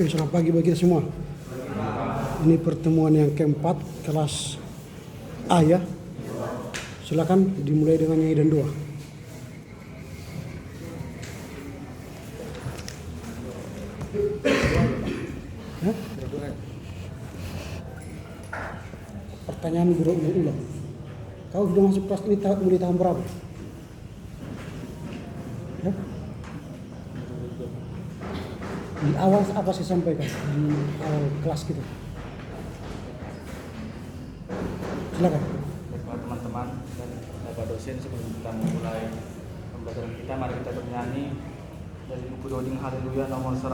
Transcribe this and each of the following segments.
Oke, selamat pagi bagi kita semua. Ini pertemuan yang keempat kelas A ya. Silakan dimulai dengan nyanyi dan doa. Hah? Pertanyaan guru ulang. Kau sudah masuk kelas ini mulai tahun berapa? Ya? Di awal apa saya sampaikan di awal kelas kita? Silakan. Baiklah teman-teman dan Bapak dosen, sebelum kita memulai pembelajaran kita, mari kita bernyanyi dari buku Doding Haleluya nomor 102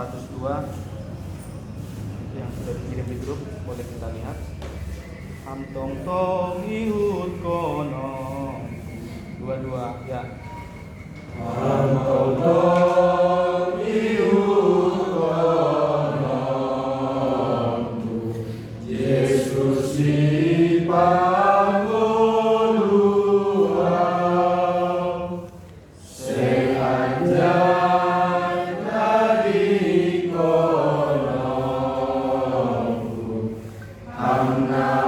yang sudah dikirim di grup. Boleh kita lihat. Ham tong tong ihut kono. Dua-dua ya. Ham tong tong ihut kono. Yesus dipanggul luar. Seanjang dari kono. Hamna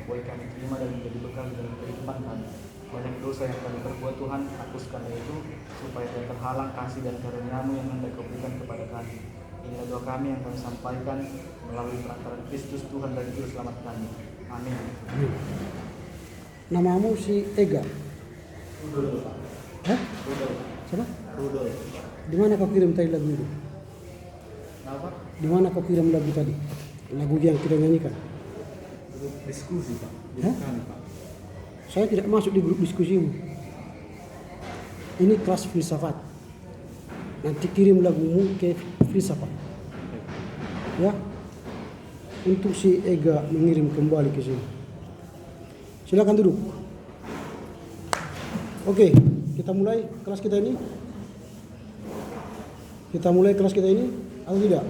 boleh kami terima dan menjadi bekal dalam kehidupan kami. Banyak dosa yang kami perbuat Tuhan, hapuskanlah itu, supaya tidak terhalang kasih dan karunia-Mu yang hendak Kau berikan kepada kami. Inilah doa kami yang kami sampaikan melalui perantaraan Kristus Tuhan dan Juru Selamat kami. Amin. Namamu si Ega? Rudol. Hah? Rudol. Siapa? Rudol. Di mana kau kirim tadi lagu itu? Apa? Di mana kau kirim lagu tadi? Lagu yang kita nyanyikan? Grup diskusi Pak. Hah? Bukan Pak. Saya tidak masuk di grup diskusimu. Ini kelas filsafat. Nanti kirim lagumu ke filsafat. Ya. Untuk si Ega mengirim kembali ke sini. Silakan duduk. Oke, kita mulai kelas kita ini. Kita mulai kelas kita ini atau tidak?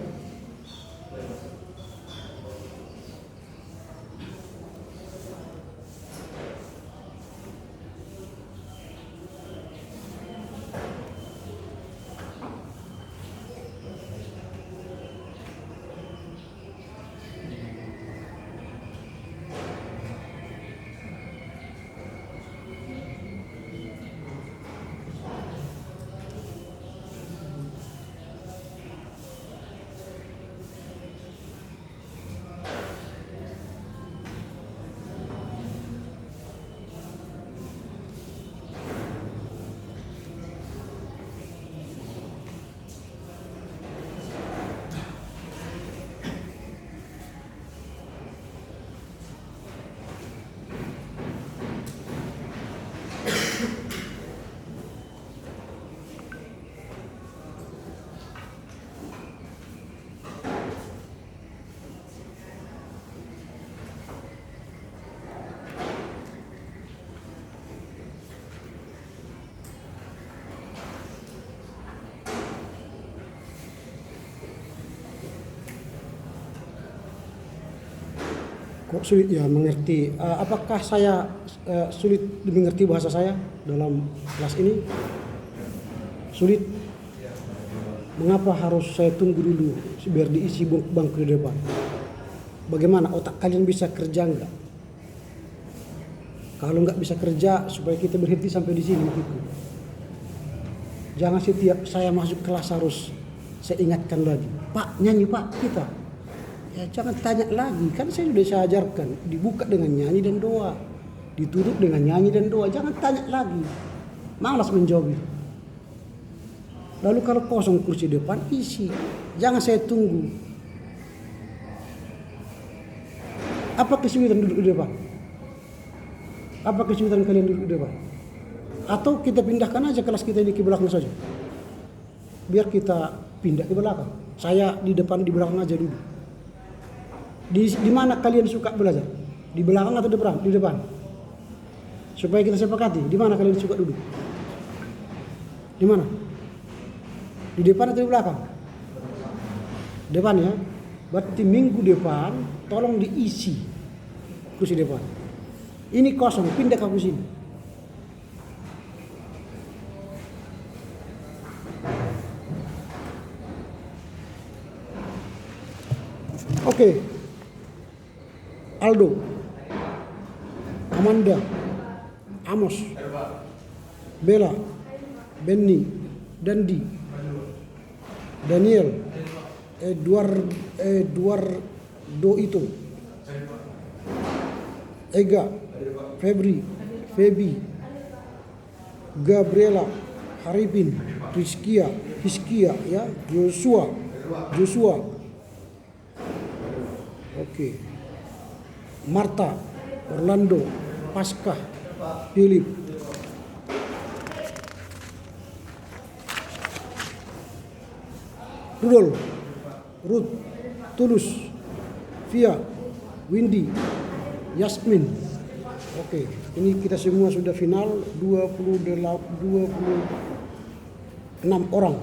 Kok sulit ya mengerti? Apakah saya sulit mengerti bahasa saya dalam kelas ini? Sulit? Mengapa harus saya tunggu dulu biar diisi bangku di depan? Bagaimana otak kalian bisa kerja enggak? Kalau nggak bisa kerja, supaya kita berhenti sampai di sini gitu. Jangan setiap saya masuk kelas harus saya ingatkan lagi, Pak nyanyi Pak kita. Ya jangan tanya lagi, kan saya sudah saya ajarkan, dibuka dengan nyanyi dan doa. ditutup dengan nyanyi dan doa. Jangan tanya lagi, malas menjawab itu. Lalu kalau kosong kursi depan, isi. Jangan saya tunggu. Apa kesulitan duduk di depan? Apa kesulitan kalian duduk di depan? Atau kita pindahkan aja kelas kita ini ke belakang saja. Biar kita pindah ke belakang. Saya di depan, di belakang aja duduk. Di mana kalian suka belajar? Di belakang atau di depan? Di depan. Supaya kita sepakati, di mana kalian suka duduk? Di mana? Di depan atau di belakang? Depan ya. Berarti minggu depan tolong diisi kursi depan. Ini kosong, pindah ke kursi ini. Oke. Aldo, Amanda, Amos, Bella, Benny, Dandi, Daniel, Eduardo itu, Ega, Febri, Febi, Gabriela, Haripin, Hiskia ya, Joshua. Oke. Marta, Orlando, Pasca, Philip. Rudolf, Ruth, Tulus, Via, Windy, Yasmin. Oke, ini kita semua sudah final 26 orang.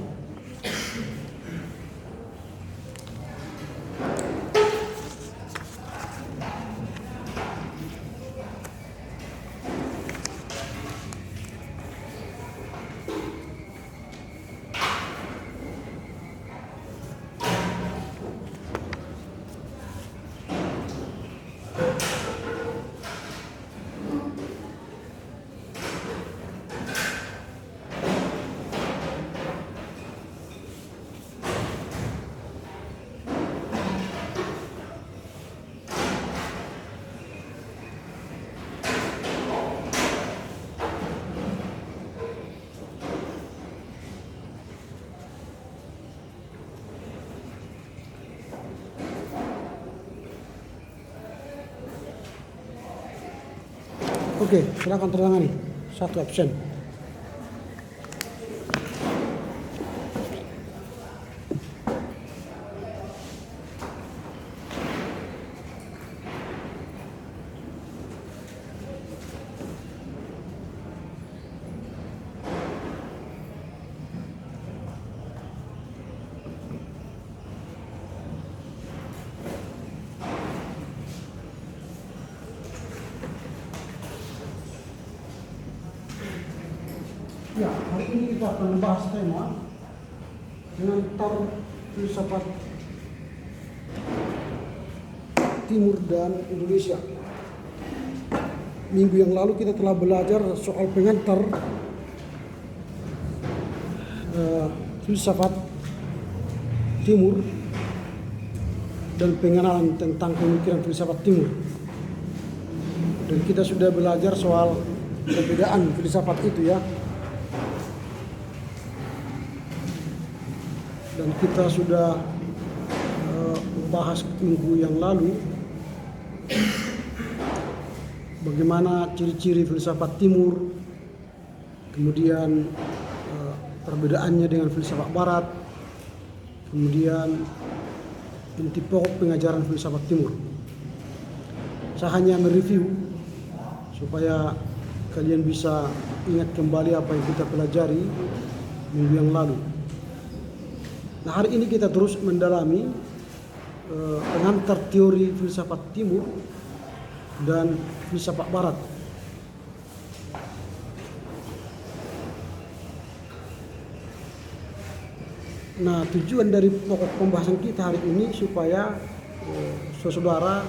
Oke, silakan tertangani. 1 absen. Ya, hari ini kita akan membahas tema pengantar filsafat Timur dan Indonesia. Minggu yang lalu kita telah belajar soal pengantar filsafat Timur dan pengenalan tentang pemikiran filsafat Timur. Dan kita sudah belajar soal perbedaan filsafat itu ya. Dan kita sudah membahas minggu yang lalu bagaimana ciri-ciri filsafat Timur, kemudian perbedaannya dengan filsafat Barat, kemudian inti pokok pengajaran filsafat Timur. Saya hanya mereview supaya kalian bisa ingat kembali apa yang kita pelajari minggu yang lalu. Nah, hari ini kita terus mendalami pengantar teori filsafat Timur dan filsafat Barat. Nah, tujuan dari pokok pembahasan kita hari ini supaya saudara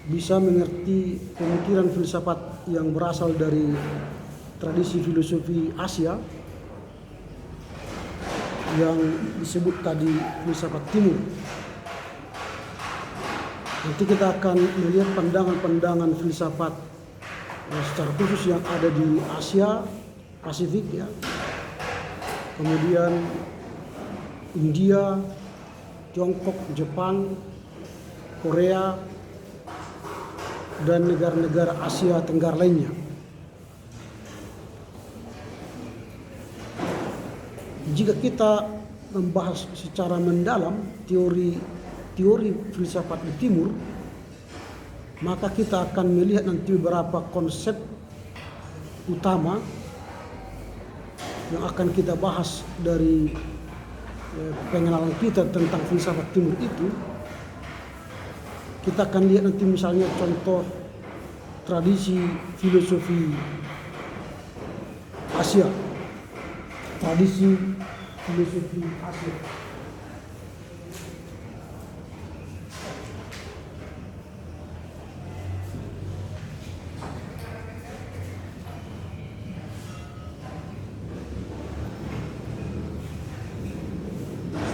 bisa mengerti pemikiran filsafat yang berasal dari tradisi filosofi Asia yang disebut tadi filsafat Timur. Nanti kita akan melihat pandangan-pandangan filsafat secara khusus yang ada di Asia Pasifik ya, kemudian India, Tiongkok, Jepang, Korea, dan negara-negara Asia Tenggara lainnya. Jika kita membahas secara mendalam teori filsafat di Timur, maka kita akan melihat nanti beberapa konsep utama yang akan kita bahas dari pengenalan kita tentang filsafat Timur itu. Kita akan lihat nanti misalnya contoh tradisi filosofi Asia. Tradisi filosofi Asia.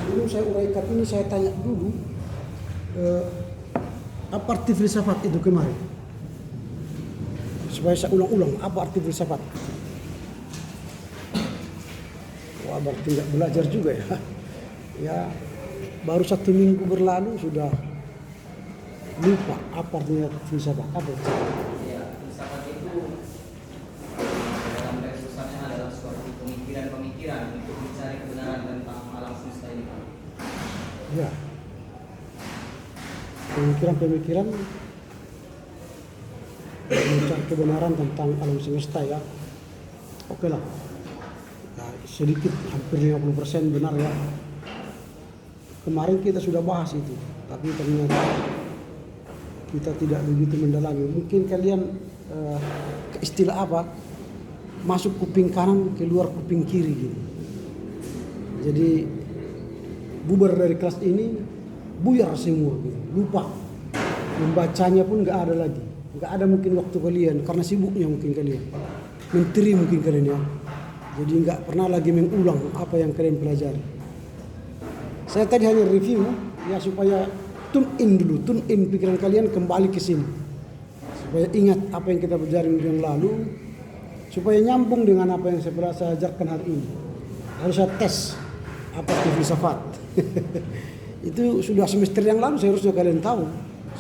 Sebelum saya uraikan ini, saya tanya dulu, apa arti filsafat itu kemarin? Supaya saya ulang-ulang, apa arti filsafat? Wah, berarti nggak belajar juga ya. Ya, baru 1 minggu berlalu sudah lupa apa artinya filsafat. Apa itu? Ya, filsafat itu dalam teks besarnya adalah suatu pemikiran-pemikiran untuk mencari kebenaran tentang alam semesta ini. Ya, pemikiran-pemikiran mencari kebenaran tentang alam semesta ya. Oke lah. Nah, sedikit hampir 50% benar ya. Kemarin kita sudah bahas itu, tapi ternyata kita tidak begitu mendalami. Mungkin kalian ke istilah apa? Masuk kuping kanan, keluar kuping kiri gitu. Jadi bubar dari kelas ini, buyar semua gitu. Lupa. Membacanya pun nggak ada lagi. Nggak ada mungkin waktu kalian karena sibuknya mungkin kalian. Menteri mungkin kalian ya. Jadi nggak pernah lagi mengulang apa yang kalian pelajari. Saya tadi hanya review ya supaya tune in pikiran kalian kembali ke sini. Supaya ingat apa yang kita pelajari minggu yang lalu, supaya nyambung dengan apa yang saya ajarkan hari ini. Harus saya tes apa itu filsafat. Itu sudah semester yang lalu seharusnya kalian tahu.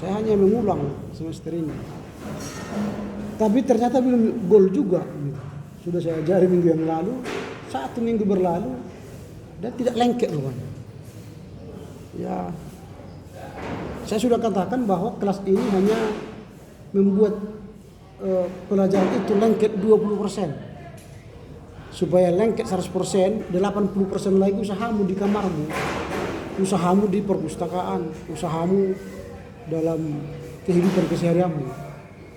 Saya hanya mengulang semester ini. Tapi ternyata belum goal juga. Sudah saya ajari minggu yang lalu, 1 minggu berlalu dan tidak lengket rupanya. Ya, saya sudah katakan bahwa kelas ini hanya membuat pelajaran itu lengket 20%. Supaya lengket 100%, 80% lagi usahamu di kamarmu, usahamu di perpustakaan, usahamu dalam kehidupan keseharianmu.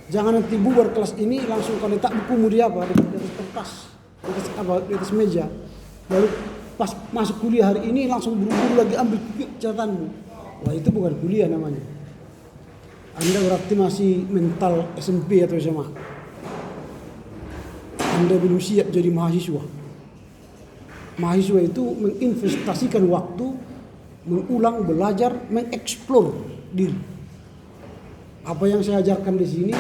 Jangan nanti bubar kelas ini langsung kau letak bukumu di apa, di atas kertas, di atas meja. Lalu pas masuk kuliah hari ini langsung buru-buru lagi ambil catatanmu. Wah, itu bukan kuliah namanya. Anda berarti masih mental SMP atau SMA. Anda belum siap jadi mahasiswa. Mahasiswa itu menginvestasikan waktu, mengulang, belajar, mengeksplor diri. Apa yang saya ajarkan di sini,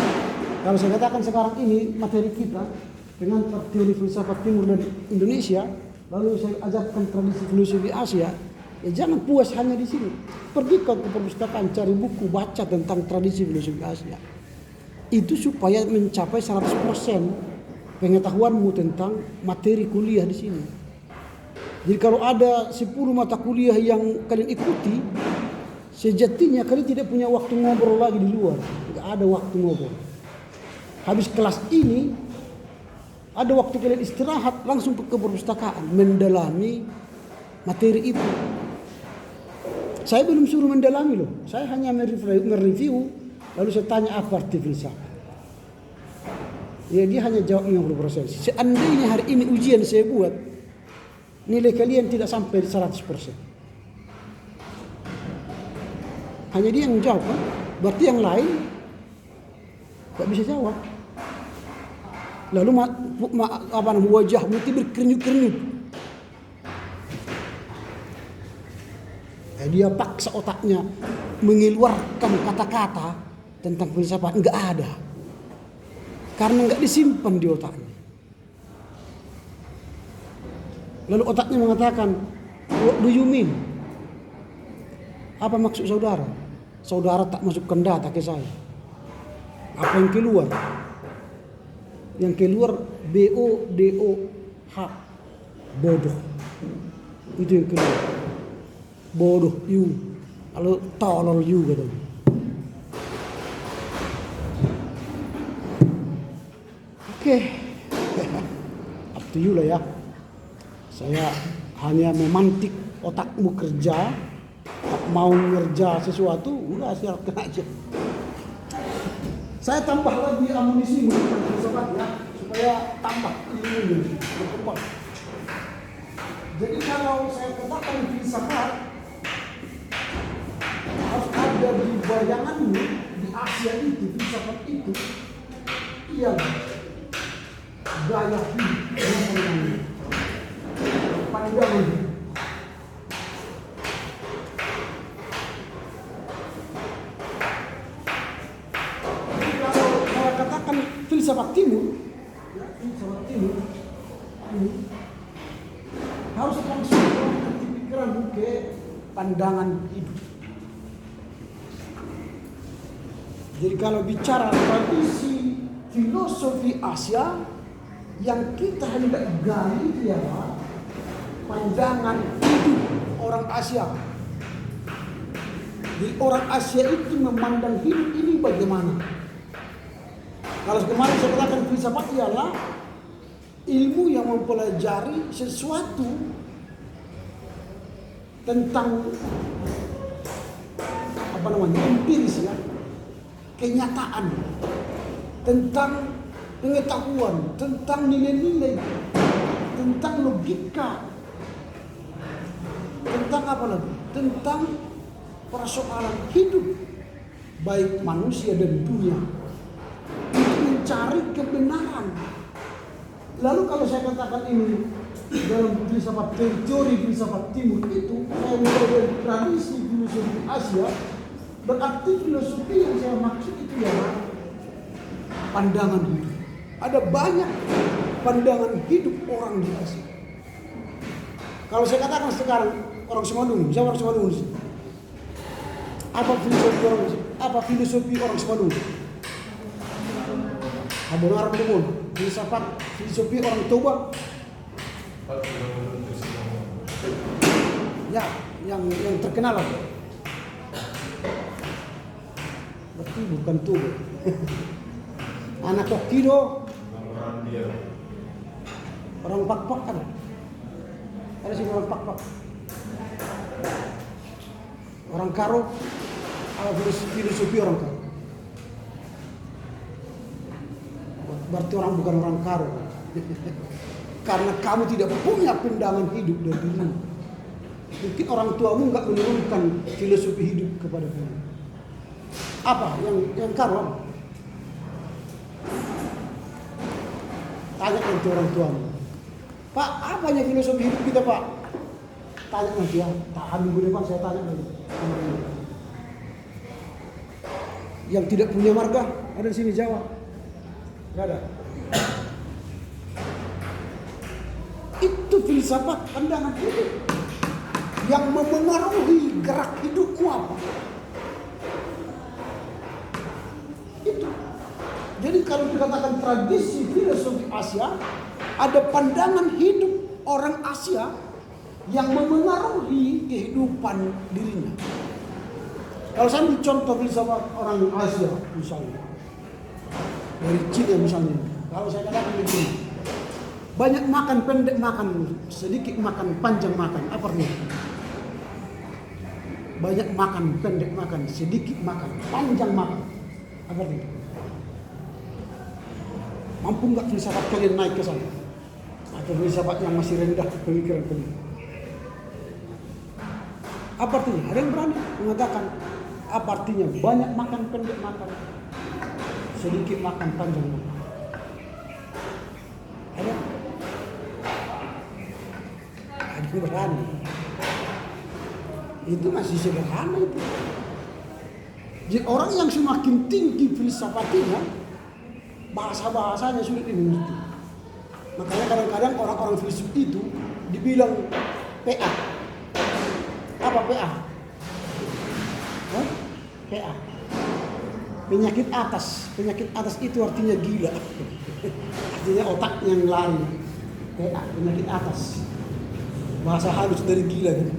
kalau saya katakan sekarang ini materi kita dengan teori filsafat Timur dan Indonesia, lalu saya ajarkan tradisi filosofi Asia, ya jangan puas hanya di sini. Pergi ke perpustakaan, cari buku, baca tentang tradisi filosofi Asia. Itu supaya mencapai 100% pengetahuanmu tentang materi kuliah di sini. Jadi kalau ada 10 mata kuliah yang kalian ikuti, sejatinya kalian tidak punya waktu ngobrol lagi di luar. Tidak ada waktu ngobrol. Habis kelas ini, ada waktu kalian istirahat, langsung ke perpustakaan, mendalami materi itu. Saya belum suruh mendalami loh. Saya hanya mereview, lalu saya tanya apa arti filsafat. Ya dia hanya jawab 50%. Seandainya hari ini ujian saya buat, nilai kalian tidak sampai 100%. Hanya dia yang jawab, kan? Berarti yang lain tak bisa jawab. Lalu wajahmu itu berkernyut-kernyut. Dia paksa otaknya mengeluarkan kata-kata tentang filsafat, enggak ada. karena nggak disimpan di otaknya. Lalu otaknya mengatakan, what do you mean? Apa maksud saudara? Saudara tak masukkan data ke saya. Apa yang keluar? Yang keluar BODOH, bodoh. Itu yang keluar. Bodoh you. Lalu tolol you katanya. Oke. Up to you lah ya. Saya hanya memantik otakmu kerja, tak mau ngerja sesuatu, udah silakan aja. Saya tambah lagi amunisi menggunakan filsafat ya, supaya tambah ilmunya berkembang. Jadi kalau saya katakan filsafat, harus ada di bayanganmu, di Asia itu, filsafat itu, yang gaya hidup, pandangan. Jadi kalau saya katakan filsafat timur, ya, filsafat timur harus langsung di pikiran ke pandangan hidup. Jadi kalau bicara tradisi filosofi Asia, yang kita hendak gali ialah pandangan hidup orang Asia. Jadi orang Asia itu memandang hidup ini bagaimana? Kalau kemarin saya katakan filsafat ialah ilmu yang mempelajari sesuatu tentang empiris ya, kenyataan, tentang pengetahuan, tentang nilai-nilai, tentang logika, tentang apa lagi? Tentang persoalan hidup baik manusia dan dunia, untuk mencari kebenaran. Lalu kalau saya katakan ini dalam filsafat teori filsafat timur itu, saya mulai dari tradisi filosofi Asia, berarti filosofi yang saya maksud itu ya pandangan hidup. Ada banyak pandangan hidup orang di Asia. Kalau saya katakan sekarang orang Semadung, siapa orang Semadung? Apa filosofi orang Semadung? Abon Arab Dumon, filsafat filosofi orang Toba. Ya, yang terkenal apa? Berarti bukan Toba. Anak Hokkaido, orang Pakpak kan? Ada sih orang Pakpak. Orang Karo, filosofi orang Karo. Berarti orang bukan orang Karo. Karena kamu tidak punya pandangan hidup dari dirimu. Mungkin orang tuamu nggak menurunkan filosofi hidup kepada kamu. Apa yang Karo? Tanya nanti orang tuamu. Pak, apanya filosofi hidup kita, Pak? Tanya nanti ya. Tahan minggu depan saya tanya nanti. Yang tidak punya marga ada di sini jawab. Nggak ada. Itu filsafat pandangan hidup yang memengaruhi gerak hidupmu apa. Itu. Jadi kalau dikatakan tradisi filosofi Asia, ada pandangan hidup orang Asia yang memengaruhi kehidupan dirinya. Kalau saya ambil contoh filsafat orang Asia misalnya, dari Cina misalnya, kalau saya katakan begini, banyak makan, pendek makan, sedikit makan, panjang makan, apa artinya? Banyak makan, pendek makan, sedikit makan, panjang makan, apa artinya? Mampu nggak filsafat kalian naik ke sana? Atau filsafat yang masih rendah pemikiran kalian? Apa artinya? Ada yang berani mengatakan apa artinya banyak makan, pendek makan, sedikit makan, panjang makan? Ada? Ada yang berani. Itu masih sederhana itu. Jadi orang yang semakin tinggi filsafatnya, bahasa-bahasanya sulit dimengerti. Makanya kadang-kadang orang-orang filsuf itu dibilang PA. Apa PA? Hah? PA. Penyakit atas. Penyakit atas itu artinya gila. Artinya otak yang lari. PA, penyakit atas. Bahasa halus dari gila kan.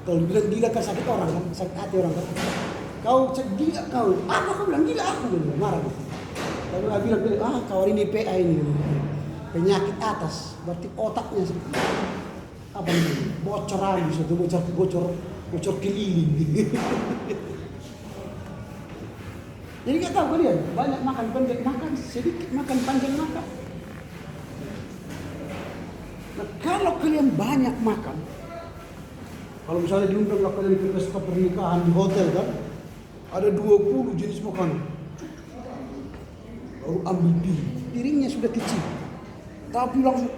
Kalau bilang gila kan sakit orang kan, sakit hati orang kan. Kau gila kau. Apa kau bilang gila aku bilang marah. Tapi aku bilang kau ini PA ini. Penyakit atas, berarti otaknya apa ini? Bocor habis atau bocor keliling. Jadi nggak tahu kalian, banyak makan pendek makan, sedikit makan panjang makan. Nah, kalau kalian banyak makan, kalau misalnya diundang kalian ke pesta pernikahan di hotel kan, ada 20 jenis makanan. Baru ambil piringnya sudah kecil. Tapi langsung,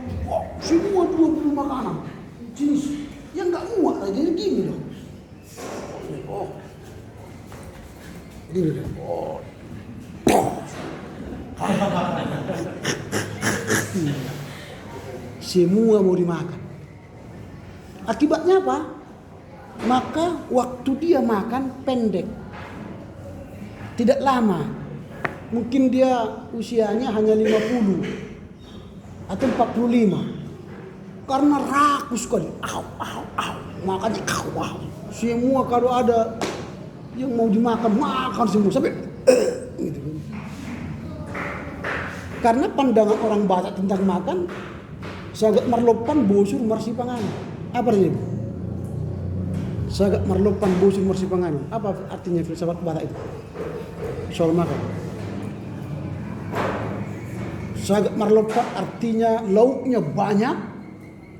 semua 20 makanan jenis yang nggak muat aja gini loh. Gini loh. Semua mau dimakan. Akibatnya apa? Maka waktu dia makan pendek. Tidak lama. Mungkin dia usianya hanya 50. Atau 45 karena rakus sekali, makanya semua kalau ada yang mau dimakan makan semua sampai gitu. Karena pandangan orang Batak tentang makan sagak marlopan bosur marsipangan. Apa artinya? Sagak marlopan bosur marsipangan. Apa artinya filsafat Batak itu soal makan? Sagak marlopat artinya lauknya banyak.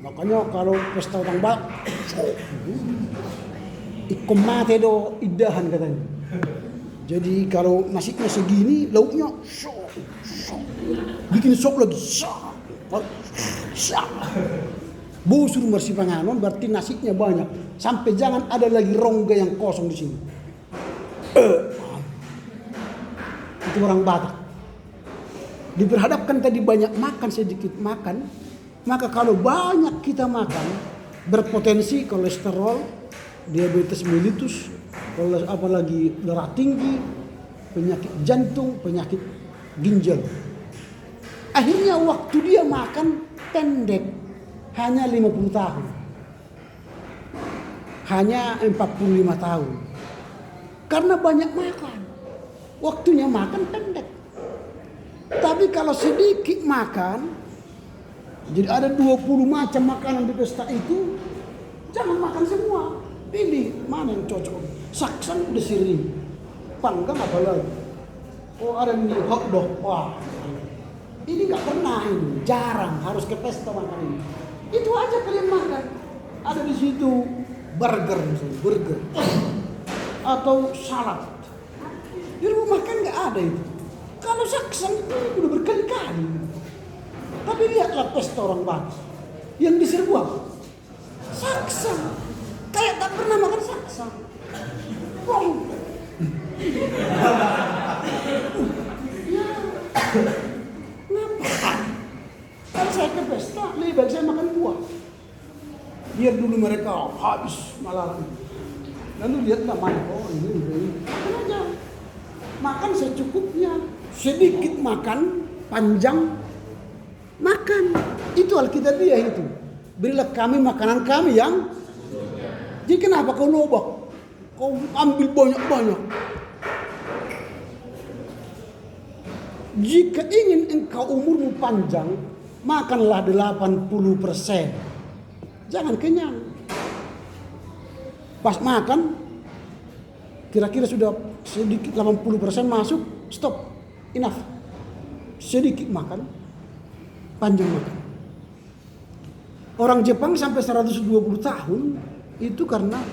Makanya kalau pesta orang Batak ikom mate do idahan katanya. Jadi kalau nasinya segini lauknya bikin sop lagi. Busur marsipanganon berarti nasinya banyak. Sampai jangan ada lagi rongga yang kosong di sini. Itu orang Batak. Diperhadapkan tadi banyak makan sedikit makan, maka kalau banyak kita makan berpotensi kolesterol, diabetes mellitus, apalagi darah tinggi, penyakit jantung, penyakit ginjal. Akhirnya waktu dia makan pendek, hanya 50 tahun. Hanya 45 tahun. Karena banyak makan. Waktunya makan pendek. Tapi kalau sedikit makan, jadi ada 20 macam makanan di pesta itu, jangan makan semua. Pilih mana yang cocok. Saksan udah sering, panggang apa lagi? Oh ada ini hotdog, wah. Ini nggak pernah ini, jarang harus ke pesta makan ini. Itu aja kalian makan. Ada di situ burger misalnya, burger atau salad. Di rumah kan nggak ada itu. Kalau saksan itu udah berkali-kali. Tapi lihatlah pesta orang Batak yang diserbu apa? Saksan. Kayak tak pernah makan saksan. Bong. Ya. Ngapa? Kalau saya ke pesta, lebih baik saya makan buah. Biar dulu mereka habis malam. Lalu lihatlah mana, oh ini. Makan aja. Makan secukupnya. Sedikit makan, panjang makan. Itu Alkitabiah itu. Berilah kami makanan kami yang. Jadi kenapa kau lobak? Kau ambil banyak-banyak. Jika ingin engkau umurmu panjang, makanlah 80%. Jangan kenyang. Pas makan, kira-kira sudah sedikit 80% masuk, stop. Enough. Sedikit makan, panjang makan. Orang Jepang sampai 120 tahun itu karena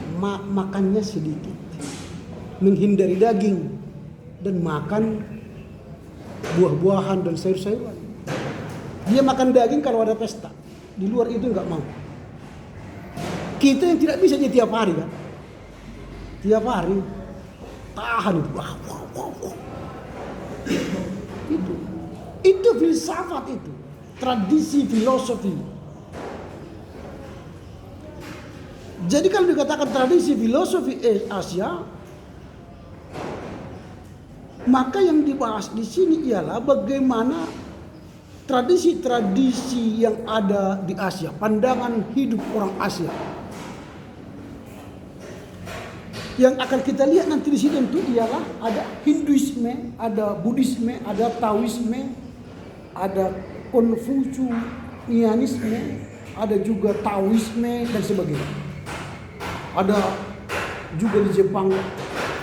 makannya sedikit. Menghindari daging dan makan buah-buahan dan sayur-sayuran. Dia makan daging kalau ada pesta. Di luar itu enggak mau. Kita yang tidak bisa tiap hari kan. Tiap hari tahan itu. Itu. Itu filsafat itu, tradisi filosofi. Jadi kalau dikatakan tradisi filosofi Asia, maka yang dibahas di sini ialah bagaimana tradisi-tradisi yang ada di Asia, pandangan hidup orang Asia. Yang akan kita lihat nanti di sini tentu ialah ada Hinduisme, ada Buddhisme, ada Taoisme, ada Konfusianisme, ada juga Taoisme dan sebagainya. Ada juga di Jepang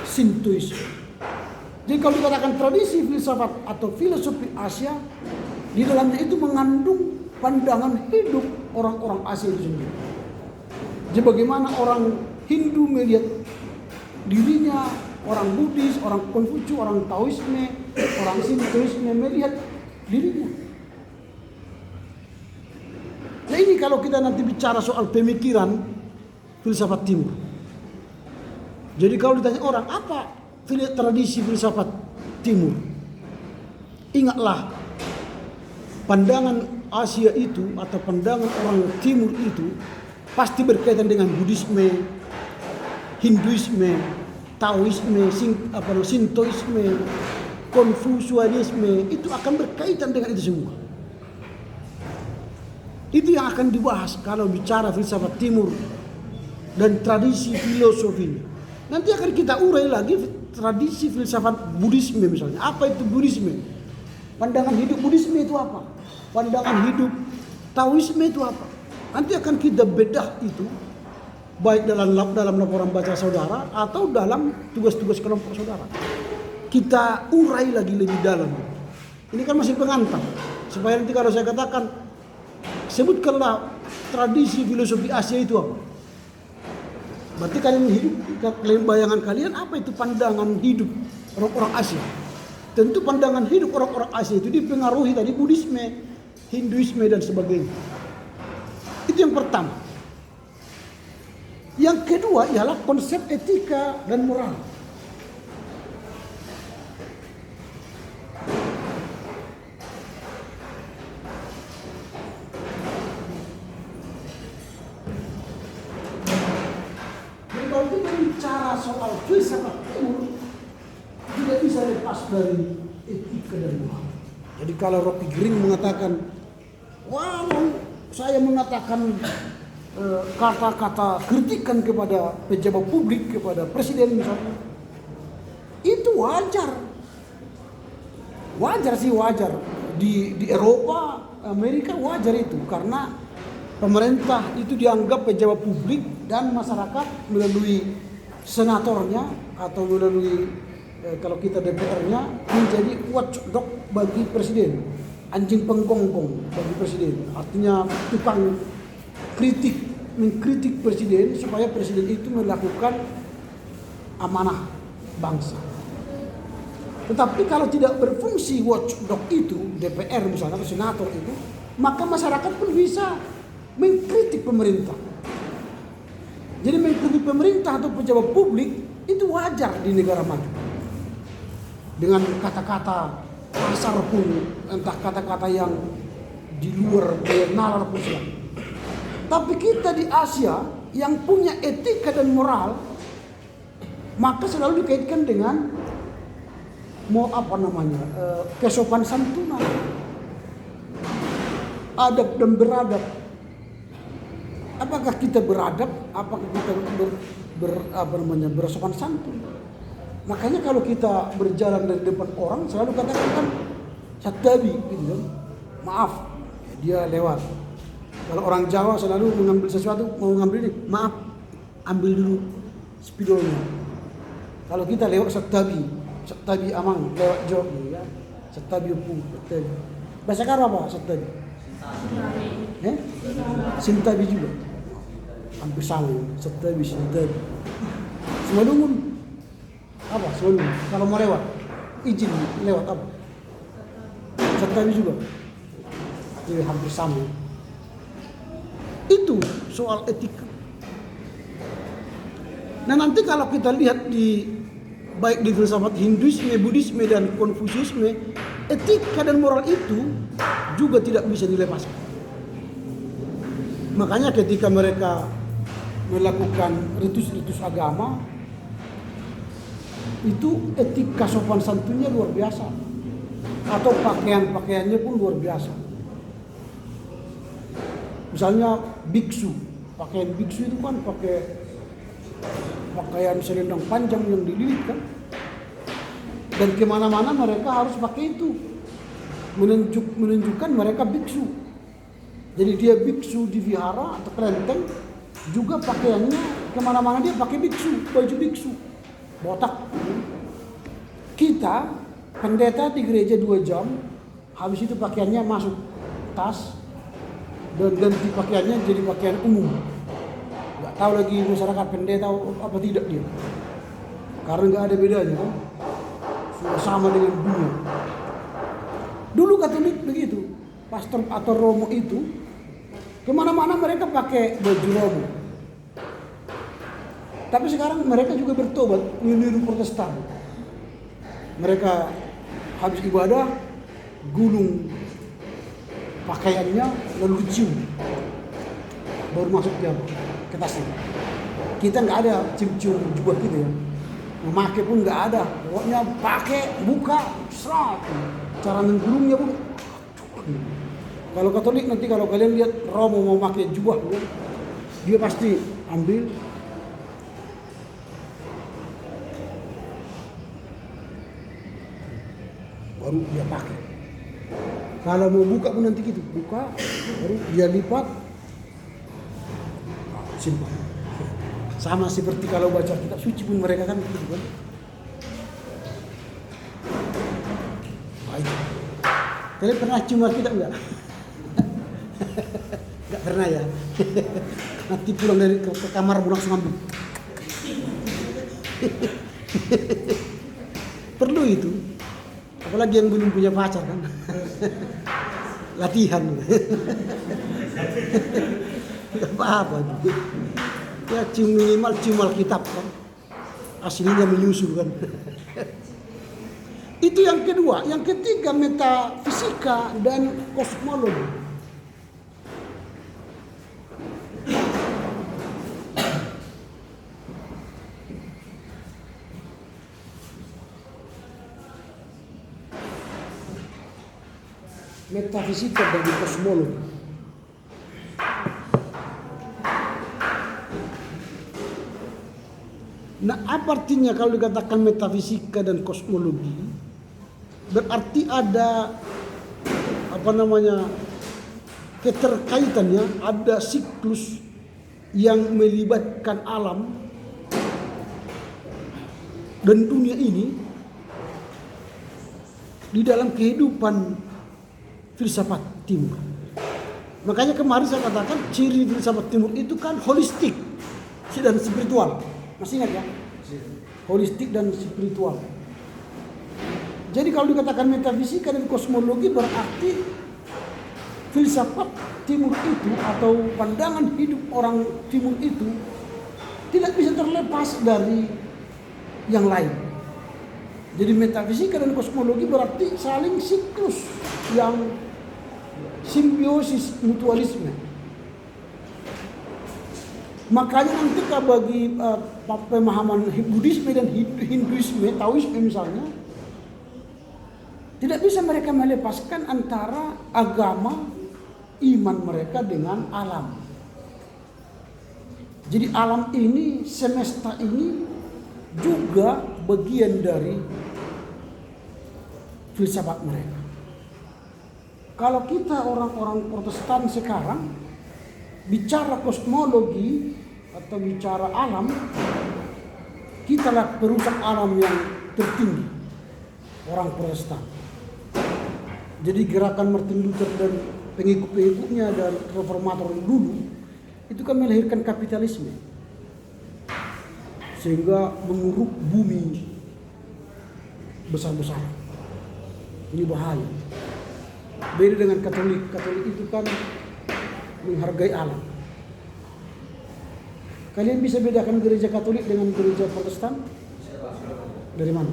Shintoisme. Jadi kalau dikatakan tradisi filsafat atau filosofi Asia, di dalamnya itu mengandung pandangan hidup orang-orang Asia itu sendiri. Jadi bagaimana orang Hindu melihat dirinya, orang Buddhis, orang Konfusius, orang Taoisme, orang Shintoisme melihat dirinya. Nah ini kalau kita nanti bicara soal pemikiran filsafat timur. Jadi kalau ditanya orang apa tradisi filsafat timur, ingatlah pandangan Asia itu atau pandangan orang timur itu pasti berkaitan dengan Buddhisme, Hinduisme, Taoisme, Shintoisme, Konfusianisme, itu akan berkaitan dengan itu semua. Itu yang akan dibahas kalau bicara filsafat timur dan tradisi filosofinya. Nanti akan kita urai lagi tradisi filsafat Buddhisme misalnya. Apa itu Buddhisme? Pandangan hidup Buddhisme itu apa? Pandangan hidup Taoisme itu apa? Nanti akan kita bedah itu baik dalam laporan baca saudara atau dalam tugas-tugas kelompok saudara. Kita urai lagi lebih dalam. Ini kan masih pengantar. Supaya nanti kalau saya katakan, sebutkanlah tradisi filosofi Asia itu apa? Berarti kalian bayangan kalian apa itu pandangan hidup orang-orang Asia? Tentu pandangan hidup orang-orang Asia itu dipengaruhi tadi Buddhisme, Hinduisme dan sebagainya. Itu yang pertama. Yang kedua ialah konsep etika dan moral. Jadi kalau kita bicara soal filsafat timur, tidak bisa lepas dari etika dan moral. Jadi kalau Rocky Gerung mengatakan, walau saya mengatakan kata-kata kritikan kepada pejabat publik, kepada presiden misalnya, itu wajar. Wajar di Eropa, Amerika wajar itu, karena pemerintah itu dianggap pejabat publik dan masyarakat melalui senatornya atau melalui kalau kita DPR-nya menjadi watchdog bagi presiden, anjing penggonggong bagi presiden. Artinya tukang mengkritik presiden supaya presiden itu melakukan amanah bangsa. Tetapi kalau tidak berfungsi watchdog itu, DPR misalnya atau senator itu, maka masyarakat pun bisa mengkritik pemerintah. Jadi mengkritik pemerintah atau pejabat publik itu wajar di negara maju. Dengan kata-kata kasar pun, entah kata-kata yang di luar nalar pun selalu. Tapi kita di Asia yang punya etika dan moral, maka selalu dikaitkan dengan kesopanan santunan, adab dan beradab. Apakah kita beradab? Apakah kita bersopan santun? Makanya kalau kita berjalan dari depan orang selalu katakan kan satabi gitu kan. Maaf, dia lewat. Kalau orang Jawa selalu mengambil sesuatu, mau ngambil ini, maaf, ambil dulu spidolnya. Kalau kita lewat satabi amang, lewat jawab ya. Satabi upu, satabi. Bahasa Arab apa satabi? Sintabi juga. Hampir sama, satabi. Semalungun. Apa? Semalungun. Kalau mau lewat, izin lewat apa? Satabi juga. Jadi hampir sama. Itu soal etika. Nah nanti kalau kita lihat baik di filsafat Hinduisme, Buddhisme dan Konfusiusme, etika dan moral itu juga tidak bisa dilepaskan. Makanya ketika mereka melakukan ritus-ritus agama, itu etika sopan santunnya luar biasa. Atau pakaian-pakaiannya pun luar biasa. Misalnya biksu, pakaian biksu itu kan pakai pakaian selendang panjang yang dililit kan. Dan kemana-mana mereka harus pakai itu, menunjukkan mereka biksu. Jadi dia biksu di vihara atau kelenteng, juga pakaiannya kemana-mana dia pakai biksu, baju biksu, botak. Kita pendeta di gereja 2 jam, habis itu pakaiannya masuk tas dan ganti pakaiannya jadi pakaian umum. Nggak tahu lagi masyarakat pendeta apa tidak dia, karena nggak ada bedanya kan, sudah sama dengan dunia. Dulu Katolik begitu, pastor atau romo itu kemana-mana mereka pakai baju romo. Tapi sekarang mereka juga bertobat meniru Protestan. Mereka habis ibadah gulung pakaiannya lalu dicium, baru masuk dia ke tasnya. Kita nggak ada cium-cium jubah gitu ya, memakai pun nggak ada. Pokoknya pakai, buka, serat. Cara menggulungnya pun. Kalau Katolik nanti kalau kalian lihat romo mau pakai jubah, dia pasti ambil baru dia pakai. Kalau mau buka pun nanti gitu, buka baru dia lipat, simpan. Sama seperti kalau baca kitab suci pun mereka kan gitu kan. Baik. Kalian pernah cium kitab enggak? Enggak pernah ya. Nanti pulang dari ke kamar langsung ambil. Perlu itu. Apalagi yang belum punya pacar kan. Latihan. Enggak apa-apa. Ya cium Alkitab kan. Aslinya menyusu kan. Itu yang kedua. Yang ketiga metafisika dan kosmologi. Metafisika dan kosmologi. Nah, apa artinya kalau dikatakan metafisika dan kosmologi? Berarti ada keterkaitannya, ada siklus yang melibatkan alam dan dunia ini di dalam kehidupan filsafat timur. Makanya kemarin saya katakan ciri filsafat timur itu kan holistik dan spiritual. Masih ingat ya? Holistik dan spiritual. Jadi kalau dikatakan metafisika dan kosmologi berarti filsafat timur itu atau pandangan hidup orang timur itu tidak bisa terlepas dari yang lain. Jadi metafisika dan kosmologi berarti saling siklus yang simbiosis mutualisme. Makanya nanti bagi pemahaman Buddhisme dan Hinduisme, Taoisme misalnya, tidak bisa mereka melepaskan antara agama, iman mereka dengan alam. Jadi alam ini, semesta ini juga bagian dari filsafat mereka. Kalau kita orang-orang Protestan sekarang bicara kosmologi atau bicara alam, kitalah perusak alam yang tertinggi, orang Protestan. Jadi gerakan Martin Luther dan pengikut-pengikutnya dan reformator dulu itu kan melahirkan kapitalisme, sehingga menguruk bumi besar-besaran. Ini bahaya. Beda dengan Katolik. Katolik itu kan menghargai alam. Kalian bisa bedakan gereja Katolik dengan gereja Protestan? Dari mana?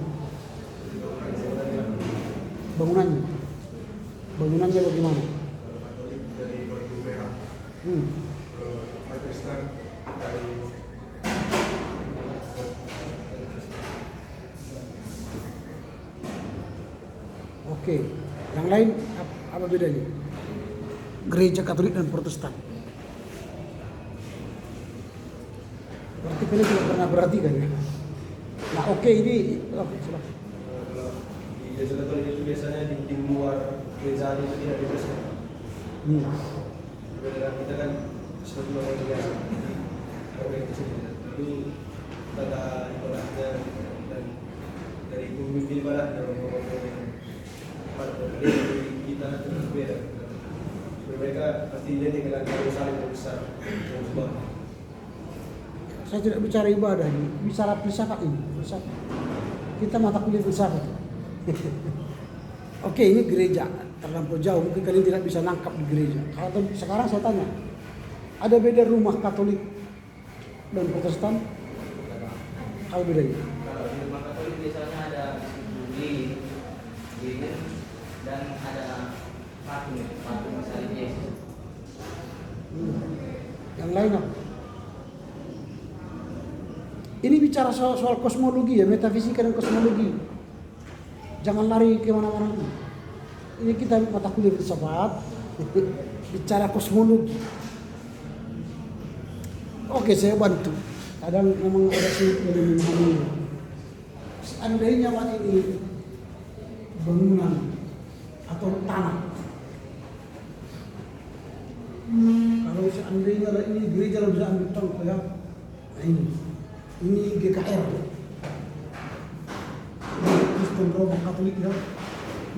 bangunannya? Bangunannya bagaimana? Katolik dari UPH, Protestan dari Oke, yang lain apa bedanya? Gereja Katolik dan Protestan. Berarti kalian tidak pernah perhatikan ya? Nah oke, ini silakan. kalau di gereja Katolik itu biasanya di luar gereja itu tidak dibersihkan. Berbeda kita kan seperti orang biasa, orang itu sendiri. Lalu tata ibadahnya dan dari pemimpin ibadah dan orang-orang kita terus beda. Mereka pasti identik dengan saling berbesar dan sebab. Saya tidak bicara ibadah ini, bicara filsafat ini. Filsafat. Kita mata kuliah filsafat. Oke, ini gereja terlampau jauh, mungkin kalian tidak bisa nangkap di gereja. Kalau sekarang saya tanya, ada beda rumah Katolik dan Protestan? Apa bedanya? Kalau di rumah Katolik biasanya ada lilin dan ada patung salib Yesus. Yang lain apa? Ini bicara soal kosmologi ya, metafisika dan kosmologi. Jangan lari kemana-mana. Ini kita mata kuliah filsafat, bicara kosmologi. Oke, saya bantu. Kadang memang ada sulit dari memahami. Seandainya ini bangunan atau tanah. Kalau seandainya ini gereja bisa ambil contoh ya. Nah ini GKR. Ini Kristen Roma Katolik ya.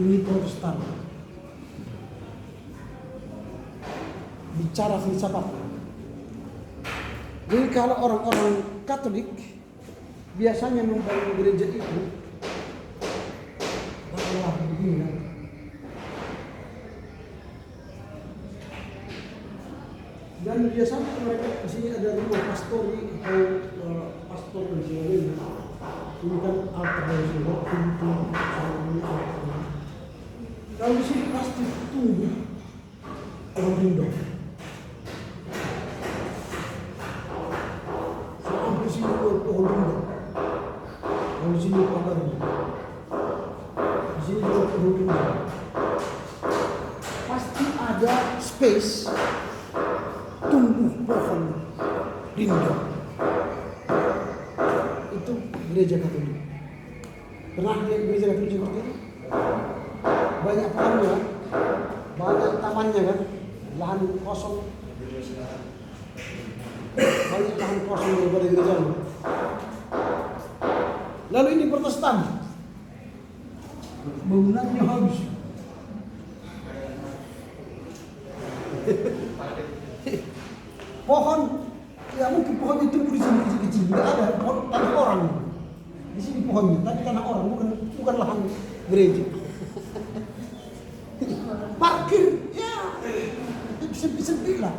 Ini Protestan. Bicara filsafat. Jadi kalau orang-orang Katolik biasanya membangun gereja itu begini ya. Dan biasanya mereka di sini ada rumah pastori atau pastor dan sebagainya. Ini kan altar dari sini, pintu, kalau di sini pasti tumbuh pohon rindong. Sampai di sini pohon rindong. Kalau di sini pagar rindong. Di sini juga pohon rindong. Pasti ada space tumbuh pohon rindong. Itu gereja Katolik. Pernah lihat gereja Katolik seperti itu? Banyak pohonnya, banyak tamannya kan, lahan kosong. Banyak lahan kosong daripada gereja. Lalu ini Protestan, bangunannya habis. Pohon, ya mungkin pohon itu tumbuh di sini kecil-kecil, nggak ada pohon tanah orang. Di sini pohonnya, tapi tanah orang bukan lahan gereja. Parkir, ya sempit-sempit lah,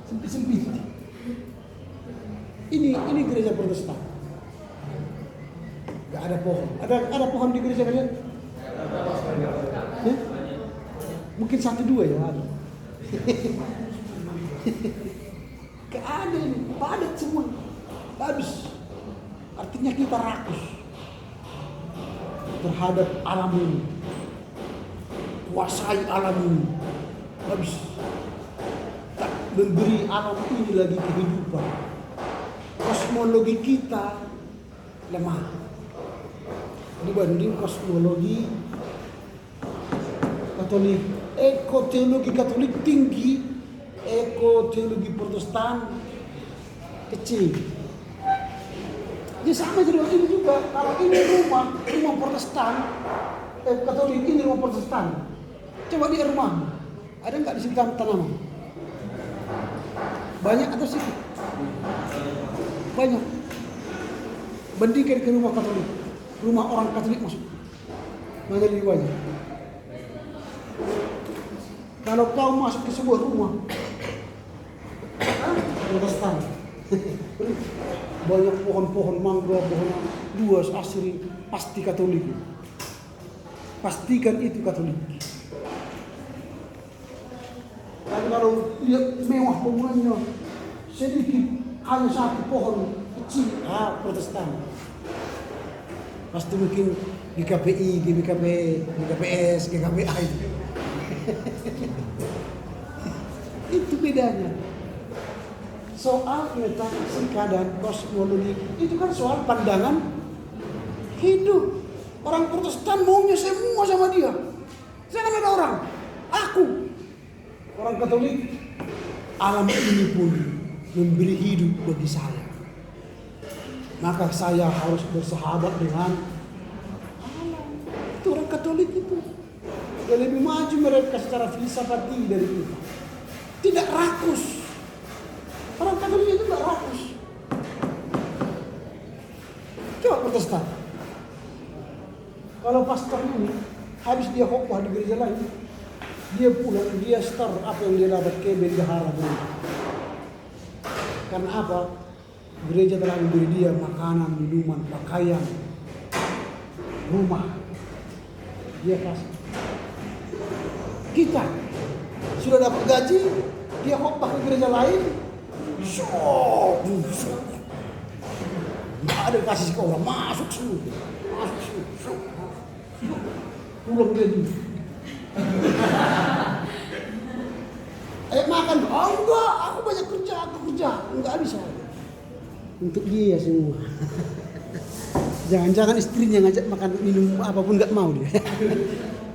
sempit-sempit. Ini gereja Protestan, nggak ada pohon. Ada pohon di gereja kalian? Ya? Mungkin 1-2 ya ada. Ada ini, padat semua, habis. Artinya kita rakus terhadap alam ini, kuasai alam ini, habis. Tak memberi alam ini lagi kehidupan. Kosmologi kita lemah dibanding kosmologi Katolik. Ekoteologi Katolik tinggi, ekoteologi Protestan kecil. Jadi sama juga ini juga. Kalau ini rumah Protestan, Katolik, ini rumah Protestan. Coba lihat rumah, ada nggak di sini tanaman? Banyak atau sedikit? Banyak. Bandingkan ke rumah Katolik, rumah orang Katolik maksud. Mana lebih banyak? Kalau kau masuk ke sebuah rumah Protestan, banyak pohon-pohon mangga, pohon luas asri, pasti Katolik. pastikan itu Katolik. Tapi kalau lihat mewah bangunannya, sedikit hanya satu pohon kecil, Protestan. Pasti mungkin GKPI, GBKP, GKPS, GKPA itu. Itu bedanya. Soal metafisika dan kosmologi itu kan soal pandangan hidup. Orang Protestan maunya semua sama dia. Jangan ada orang. Aku. Orang Katolik, alam ini pun memberi hidup bagi saya. Maka saya harus bersahabat dengan alam. Itu orang Katolik itu. Dia lebih maju mereka secara filsafati dari kita. Tidak rakus. Orang Katolik itu tidak rakus. Coba Protestan. Kalau pastor ini habis dia khotbah di gereja lain, dia pulang, dia store apa yang dia dapat ke bendahara gereja. Karena apa? Gereja telah memberi dia makanan, minuman, pakaian, rumah. Dia kasih. Kita sudah dapat gaji, dia khotbah ke gereja lain, nggak ada kasih ke orang, masuk semua, pulang dia dulu. Ayo makan, oh enggak, aku banyak kerja, enggak bisa. Untuk dia semua. Jangan-jangan istrinya ngajak makan minum apapun enggak mau dia.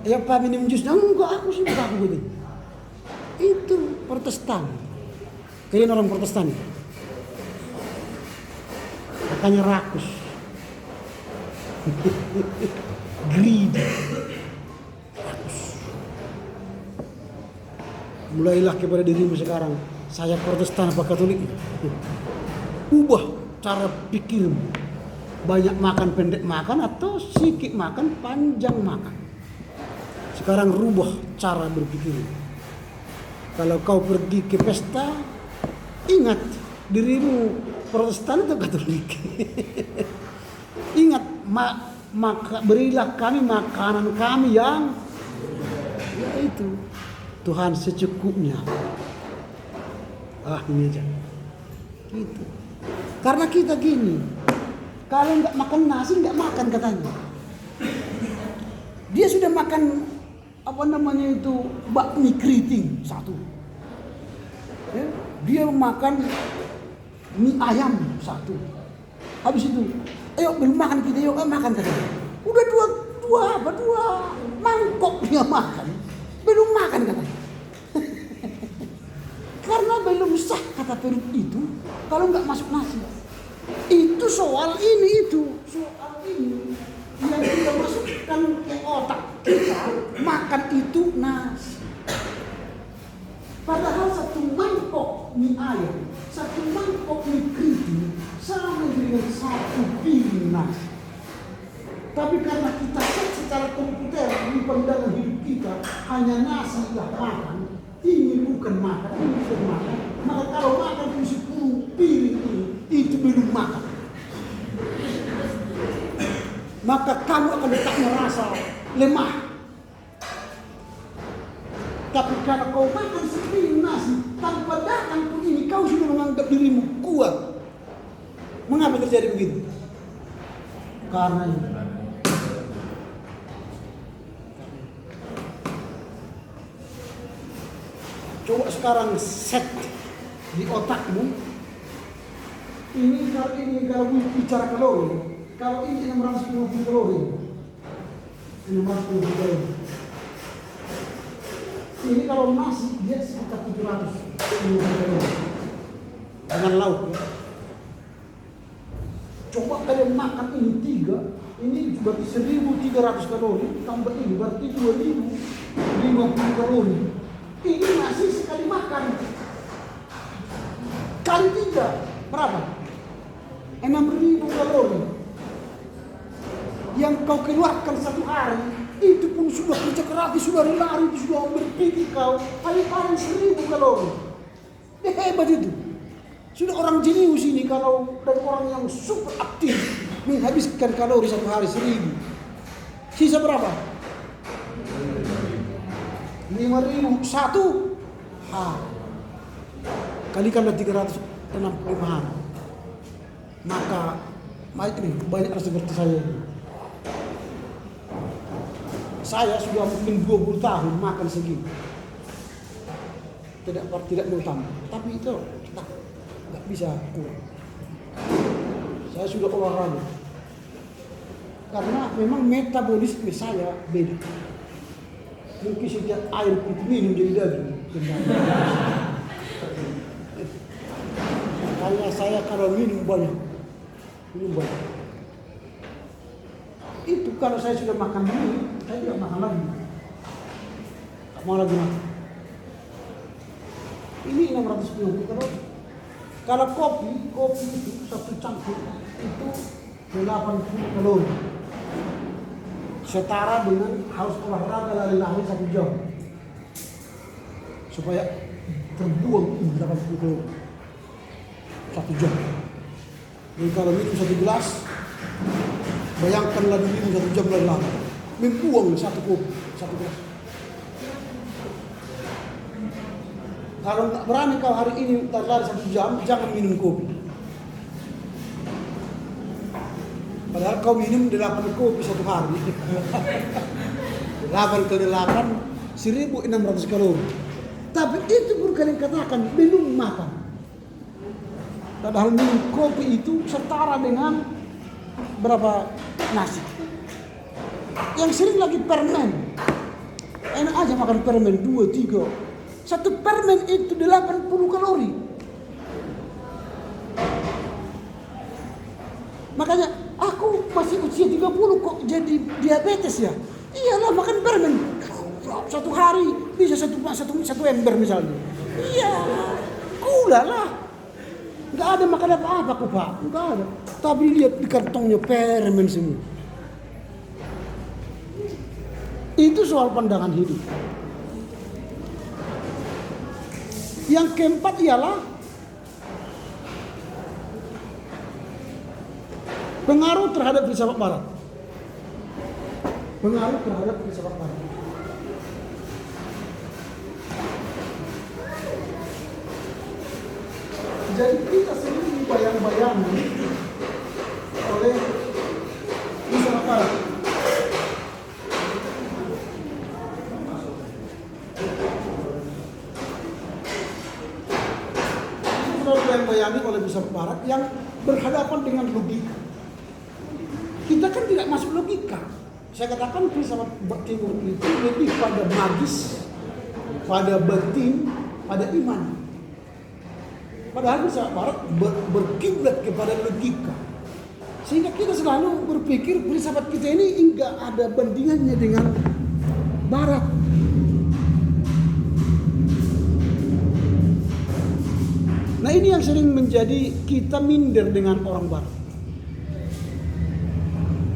Ya Pak minum jus, enggak aku sih enggak aku gitu. Itu Protestan. Kalian orang Protestan. Makanya rakus. Greedy. Mulailah kepada dirimu sekarang. Saya Protestan apa Katolik? Ubah cara pikirmu. Banyak makan, pendek makan, atau sedikit makan, panjang makan. Sekarang rubah cara berpikirmu. Kalau kau pergi ke pesta, ingat dirimu Protestan atau Katolik. Ingat, berilah kami makanan kami yang yaitu Tuhan secukupnya. Ini aja. Gitu. Karena kita gini, kalau nggak makan nasi nggak makan katanya. Dia sudah makan bakmi keriting satu. Ya, dia makan mie ayam satu. Habis itu, ayo belum makan kita, yuk makan katanya. Udah dua mangkok dia makan, belum makan katanya. Karena belum sah kata perut itu kalau nggak masuk nasi. Itu soal ini yang kita masukkan ke otak kita, makan itu nasi. Padahal satu mangkok mie ayam, satu mangkok mie keriting sama dengan satu piring nasi. Tapi karena kita set secara komputer di pandangan hidup kita hanya nasi lah makan, ini bukan makan, maka kalau makan itu 10 piring ini, itu belum makan. Maka kamu akan tetap merasa lemah. Tapi kalau kau makan sepiring nasi tanpa datang pun ini, kau sudah menganggap dirimu kuat. Mengapa terjadi begitu? Karena ini. Coba sekarang set di otakmu. Ini kalau bicara kalori, kalau ini 650 kalori, 650 kalori. Ini kalau nasi dia sekitar 700 kalori dengan lauk. Ya. Coba kalian makan ini 3, ini berarti 1.300 kalori, tambah ini berarti 2.050 kalori. Ini nasi sekali makan. Kali 3 berapa? 6.000 kalori. Yang kau keluarkan satu hari, itu pun sudah kerja keras, sudah lari, sudah berpikir kau, paling 1.000 kalori. Hebat itu. Sudah orang jenius ini kalau dari orang yang super aktif menghabiskan kalori satu hari 1.000. Sisa berapa? 5.000 satu hari. Kalikanlah 365 hari. Maka ini banyak orang seperti saya ini. Saya sudah mungkin 20 tahun makan segini. Tidak mau tambah. Tapi itu nggak bisa kurang. Saya sudah olahraga. Karena memang metabolisme saya beda. Mungkin setiap air putih minum jadi daging. Karena saya kalau minum banyak. Itu kalau saya sudah makan dulu, saya tidak makan lagi. Tak mau lagi makan. Ini 650 kalori. Kalau kopi itu satu cangkir itu 80 kalori. Setara dengan harus olahraga lari-lari 1 jam. Supaya terbuang 80 kalori. 1 jam. Jadi kalau minum 1 gelas, bayangkanlah minum 1 jam lari-lari. Membuang 1 kopi, 1 gelas. Kalau nggak berani kau hari ini lari 1 jam, jangan minum kopi. Padahal kau minum 8 kopi 1 hari. 8 kali 8, 1.600 kalori. Tapi itu baru kalian katakan belum makan. Padahal minum kopi itu setara dengan berapa nasi. Yang sering lagi permen. Enak aja makan permen 2, 3. 1 permen itu 80 kalori. Makanya aku masih usia 30 kok jadi diabetes ya. Iyalah makan permen 1 hari bisa satu ember misalnya. Iya, gula lah. Nggak ada makan apa-apa kok Pak, nggak ada. Tapi lihat di kantongnya permen semua. Itu soal pandangan hidup. Yang keempat ialah pengaruh terhadap filsafat barat. Pengaruh terhadap filsafat barat. Jadi kita sendiri dibayang-bayangi oleh filsafat barat. Bayangin oleh filsafat barat yang berhadapan dengan logika. Kita kan tidak masuk logika. Saya katakan filsafat timur itu lebih pada magis, pada batin, pada iman. Padahal filsafat barat berkiblat kepada logika. Sehingga kita selalu berpikir filsafat kita ini enggak ada bandingannya dengan barat. Nah ini yang sering menjadi kita minder dengan orang barat.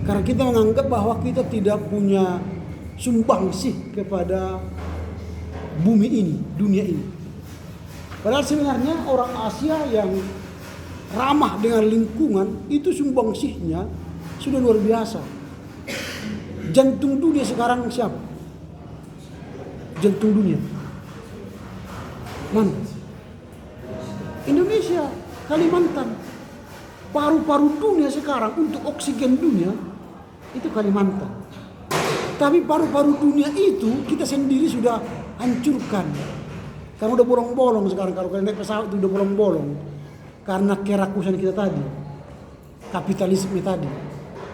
Karena kita menganggap bahwa kita tidak punya sumbangsih kepada bumi ini, dunia ini. Padahal sebenarnya orang Asia yang ramah dengan lingkungan itu sumbangsihnya sudah luar biasa. Jantung dunia sekarang siapa? Jantung dunia. Mana? Indonesia, Kalimantan. Paru-paru dunia sekarang untuk oksigen dunia itu Kalimantan. Tapi paru-paru dunia itu kita sendiri sudah hancurkan. Karena udah bolong-bolong sekarang. Kalau kalian naik pesawat itu udah bolong-bolong. Karena kerakusan kita tadi. Kapitalisme tadi.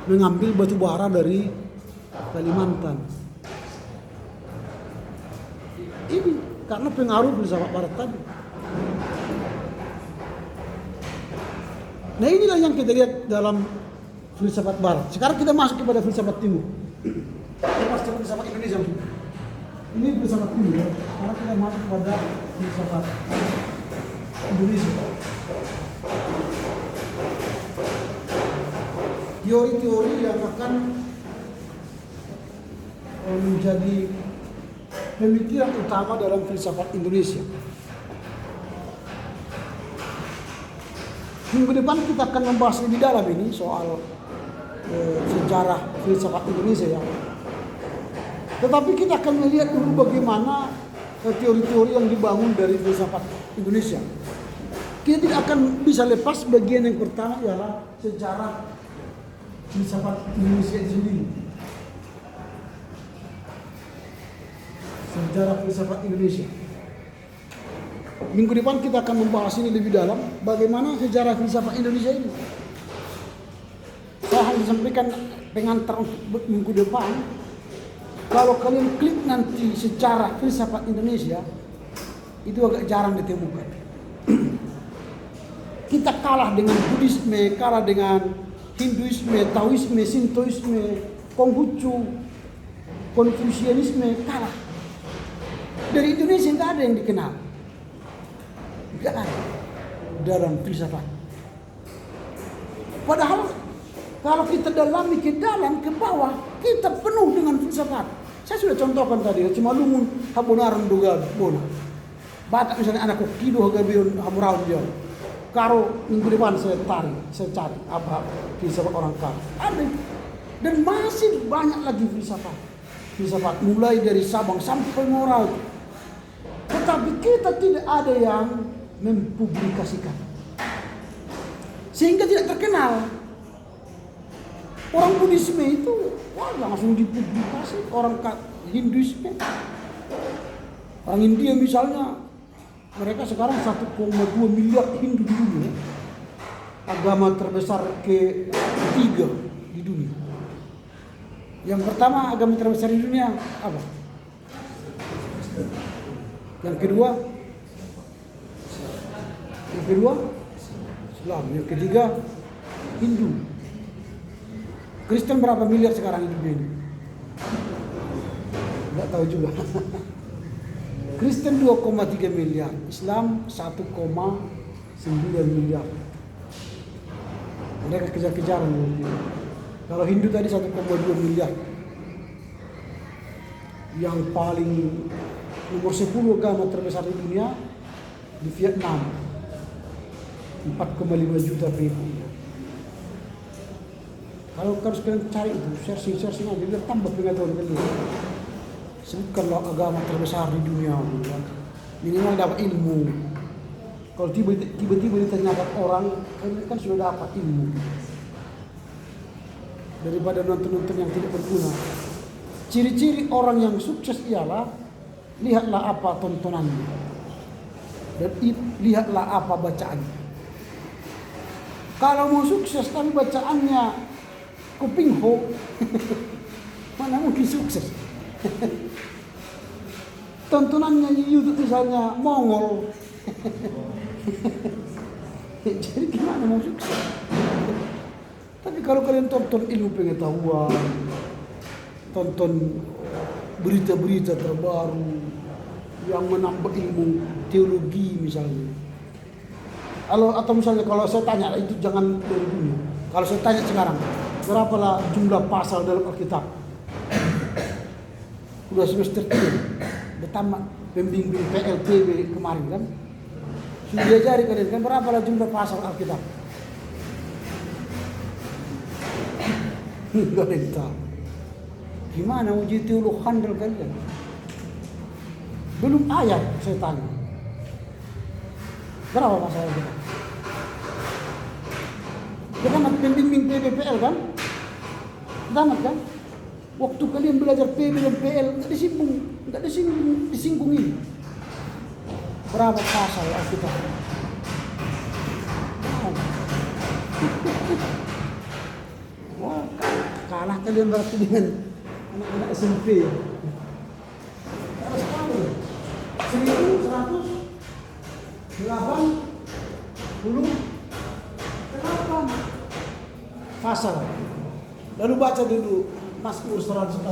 Mengambil batu bara dari Kalimantan. Ini karena pengaruh filsafat barat tadi. Nah inilah yang kita lihat dalam filsafat barat. Sekarang kita masuk kepada filsafat timur. Kita masuk kepada filsafat Indonesia. Ini filsafat timur ya. Sekarang kita masuk kepada filsafat Indonesia. Teori-teori yang akan menjadi pemikiran utama dalam filsafat Indonesia. Minggu depan kita akan membahas lebih dalam ini soal sejarah filsafat Indonesia ya. Tetapi kita akan melihat dulu bagaimana teori-teori yang dibangun dari filsafat Indonesia. Kita tidak akan bisa lepas bagian yang pertama ialah sejarah filsafat Indonesia itu sendiri. Sejarah filsafat Indonesia. Minggu depan kita akan membahas ini lebih dalam, bagaimana sejarah filsafat Indonesia ini. Saya hanya sampaikan pengantar untuk minggu depan. Kalau kalian klik nanti sejarah filsafat Indonesia, itu agak jarang ditemukan. Kita kalah dengan Buddhisme, kalah dengan Hinduisme, Taoisme, Sintoisme, Konghucu, Konfusianisme, kalah. Dari Indonesia tidak ada yang dikenal. Tidak ada dalam filsafat. Padahal kalau kita dalami ke dalam, ke bawah, kita penuh dengan filsafat. Saya sudah contohkan tadi, cuma lumun habonaran duga bona. Batak misalnya anak kido hagabion hamuraun dia. Karo minggu depan saya cari apa filsafat orang karo. Ada. Dan masih banyak lagi filsafat. Filsafat mulai dari Sabang sampai Moral. Tetapi kita tidak ada yang mempublikasikan. Sehingga tidak terkenal. Orang Buddhisme itu langsung dipublikasi, orang Hinduisme, orang India misalnya, mereka sekarang 1,2 miliar Hindu di dunia, agama terbesar ketiga di dunia. Yang pertama agama terbesar di dunia apa? Yang kedua Islam, yang ketiga Hindu. Kristen berapa miliar sekarang hidup ini? Enggak tahu juga. Kristen 2,3 miliar, Islam 1,9 miliar. Mereka kejar-kejaran. Kalau Hindu tadi 1,2 miliar. Yang paling nomor 10 agama terbesar di dunia di Vietnam, 4,5 juta penduduk. Kalau kalian cari itu, searching aja, biar tambah pengetahuan kalian. Sebutkanlah agama terbesar di dunia, minimal dapat ilmu. Kalau tiba-tiba ditanyakan orang, kalian kan sudah dapat ilmu. Daripada nonton-nonton yang tidak berguna. Ciri-ciri orang yang sukses ialah, lihatlah apa tontonannya. Dan lihatlah apa bacaannya. Kalau mau sukses tapi bacaannya kuping ho, mana mungkin sukses? Tontonannya di YouTube misalnya Mongol, jadi gimana mau sukses? Tapi kalau kalian tonton ilmu pengetahuan, tonton berita-berita terbaru yang menambah ilmu teologi misalnya, atau misalnya kalau saya tanya itu jangan dari dunia. Kalau saya tanya sekarang, berapalah jumlah pasal dalam Alkitab? Udah semester 3, bertambah pembimbing PLPB kemarin kan? Sudah diajari kalian kan berapalah jumlah pasal Alkitab? Enggak ada yang tahu. Gimana uji teolog handal kalian? Belum ayat saya tanya. Berapa pasal Alkitab? Kita kan pembimbing PBPL kan? Tamat kan? Waktu kalian belajar PB dan PL nggak disinggung ini. Berapa pasal Alkitab? Wah, kalah kalian berarti dengan anak-anak SMP. Kalah sekali. 1188 pasal. Lalu baca dulu Mazmur 118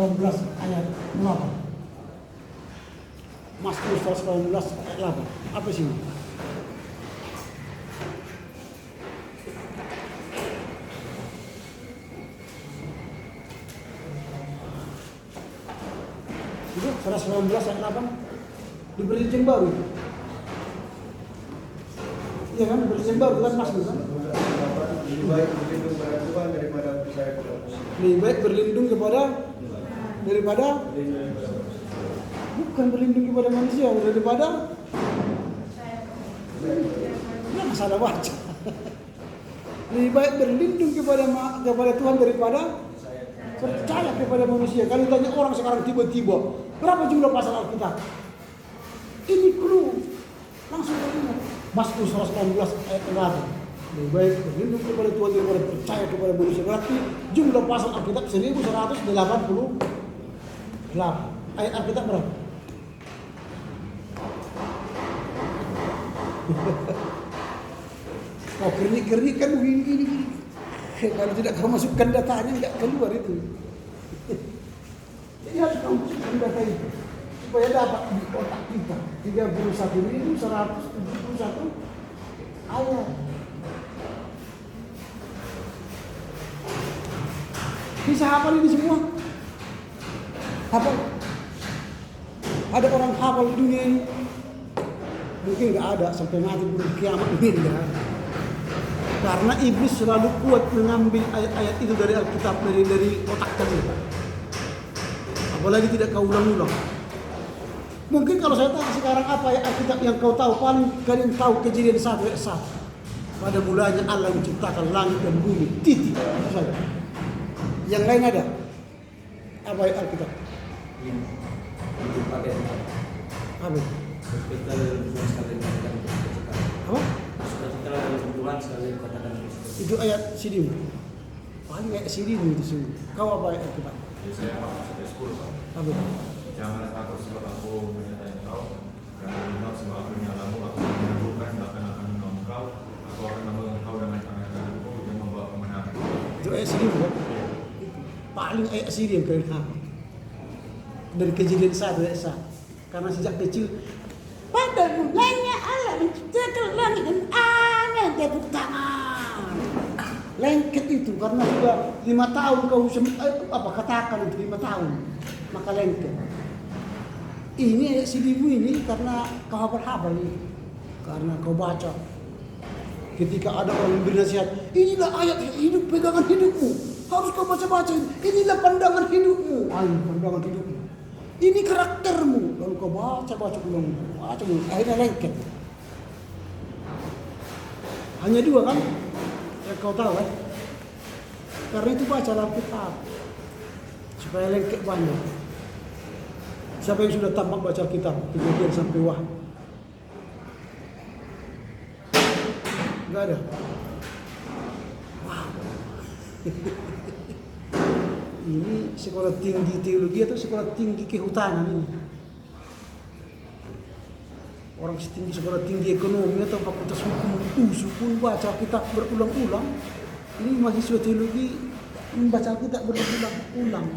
ayat 8. Mazmur 118 ayat 8. Apa sih? Itu 119 ayat 8 diberi izin baru. Iya kan, diberi izin baru kan Mazmur kan? Lebih baik berlindung pada Tuhan daripada percaya kepada manusia. Lebih baik berlindung daripada Berlindung pada manusia. Bukan berlindung kepada manusia, daripada masalah baca. Lebih baik berlindung kepada Tuhan daripada percaya kepada manusia. Kalau tanya orang sekarang tiba-tiba, berapa jumlah pasal Alkitab? Ini clue. Langsung ingat. Mazmur 116 ayat 8. Lebih baik berlindung kepada Tuhan daripada percaya kepada manusia. Berarti jumlah pasal Alkitab 1188. Ayat Alkitab berapa? Oh, kernik-kernik kan begini. Kalau tidak kamu masukkan datanya nggak keluar itu. Jadi harus kamu masukkan data itu supaya dapat di otak kita 31.171 ayat. Bisa hafal ini semua? Hafal? Ada orang hafal di dunia ini? Mungkin nggak ada sampai mati belum kiamat ini nggak ada. Karena iblis selalu kuat mengambil ayat-ayat itu dari Alkitab, dari otak kita. Apalagi tidak kau ulang-ulang. Mungkin kalau saya tanya sekarang apa ayat Alkitab yang kau tahu, paling kalian tahu Kejadian 1 ayat 1. Pada mulanya Allah menciptakan langit dan bumi. Titik. Itu saja. Yang lain ada? Apa ayat Alkitab? Itu pakai Apa? kita dalam sekali katakan Apa? kita dalam kumpulan sekali katakan Itu ayat Sidim. Paling ayat Sidim itu semua. Kau apa ayat Alkitab? Saya masuk ke 10 Pak. Apa? Janganlah takut sebab aku menyertai engkau. Jangan bimbang sebab aku menyalamu. Aku menyembuhkan bahkan akan menolong engkau. Aku akan membawa engkau dengan tangan kananku dan membawa kemenangan. Itu ayat Sidim kan? Paling ayat Sidim kalian hafal. Dari Kejadian 1 ayat 1. Karena sejak kecil pada mulanya Allah menciptakan langit dan angin tepuk tangan. Lengket itu karena sudah 5 tahun kau katakan itu 5 tahun maka lengket. Ini ayat Sidimu ini karena kau hafal ini, karena kau baca. Ketika ada orang memberi nasihat, inilah ayat hidup, pegangan hidupmu, harus kau baca-baca. Inilah pandangan hidupmu, pandangan hidupmu. Ini karaktermu, lalu kau baca ulang, akhirnya lengket. Hanya 2 kan? Yang kau tahu kan? Karena itu baca Alkitab supaya lengket banyak. Siapa yang sudah tampak baca Alkitab, Kejadian sampai Wahyu? Enggak ada. Wow. Ini sekolah tinggi teologi atau sekolah tinggi kehutanan ini? Orang setinggi sekolah tinggi ekonomi atau fakultas hukum USU pun baca kitab berulang-ulang. Ini mahasiswa teologi membaca kitab berulang-ulang.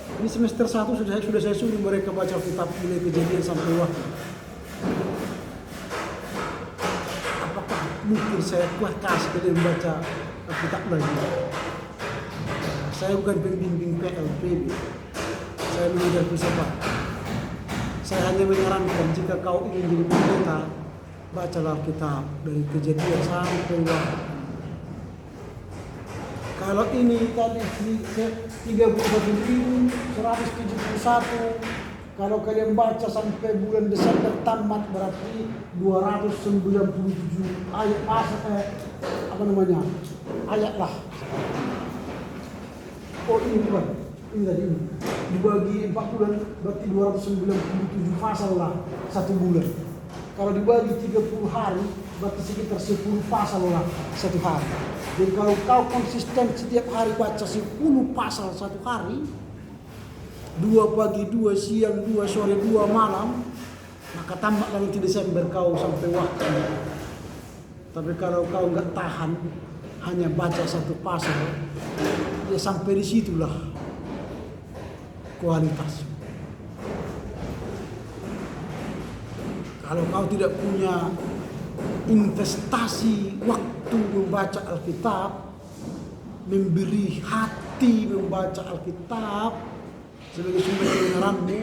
Ini semester 1 sudah saya suruh mereka baca kitab mulai Kejadian sampai Wahyu. Apakah mungkin saya kuat kasih kalian membaca kitab lagi? Saya bukan pembimbing PLPB. Saya mengajar filsafat. Saya hanya menyarankan jika kau ingin jadi pendeta, bacalah kitab dari Kejadian sampai Wahyu. Kalau ini tadi 31.171, kalau kalian baca sampai bulan Desember tamat berarti 297 ayat ayat lah. Oh ini bukan, ini tadi ini. Dibagi 4 bulan berarti 297 pasal lah 1 bulan. Kalau dibagi 30 hari berarti sekitar 10 pasal lah 1 hari. Jadi kalau kau konsisten setiap hari baca 10 pasal 1 hari, 2 pagi, 2 siang, 2 sore, 2 malam, maka tamat nanti Desember kau sampai waktu. Tapi kalau kau nggak tahan hanya baca 1 pasal, ya sampai di situlah kualitas. Kalau kau tidak punya investasi waktu membaca Alkitab, memberi hati membaca Alkitab sebagai sumber kebenaranmu,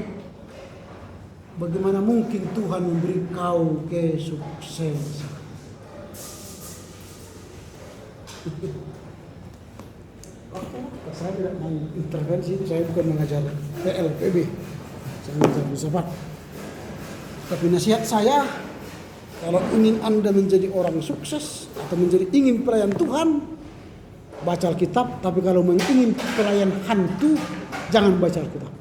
bagaimana mungkin Tuhan memberi kau kesuksesan? Oke, saya tidak mau intervensi, saya bukan mengajar PLPB. Saya membaca filsafat. Tapi nasihat saya, kalau ingin Anda menjadi orang sukses atau ingin pelayan Tuhan, baca Alkitab. Tapi kalau ingin pelayan hantu, jangan baca Alkitab.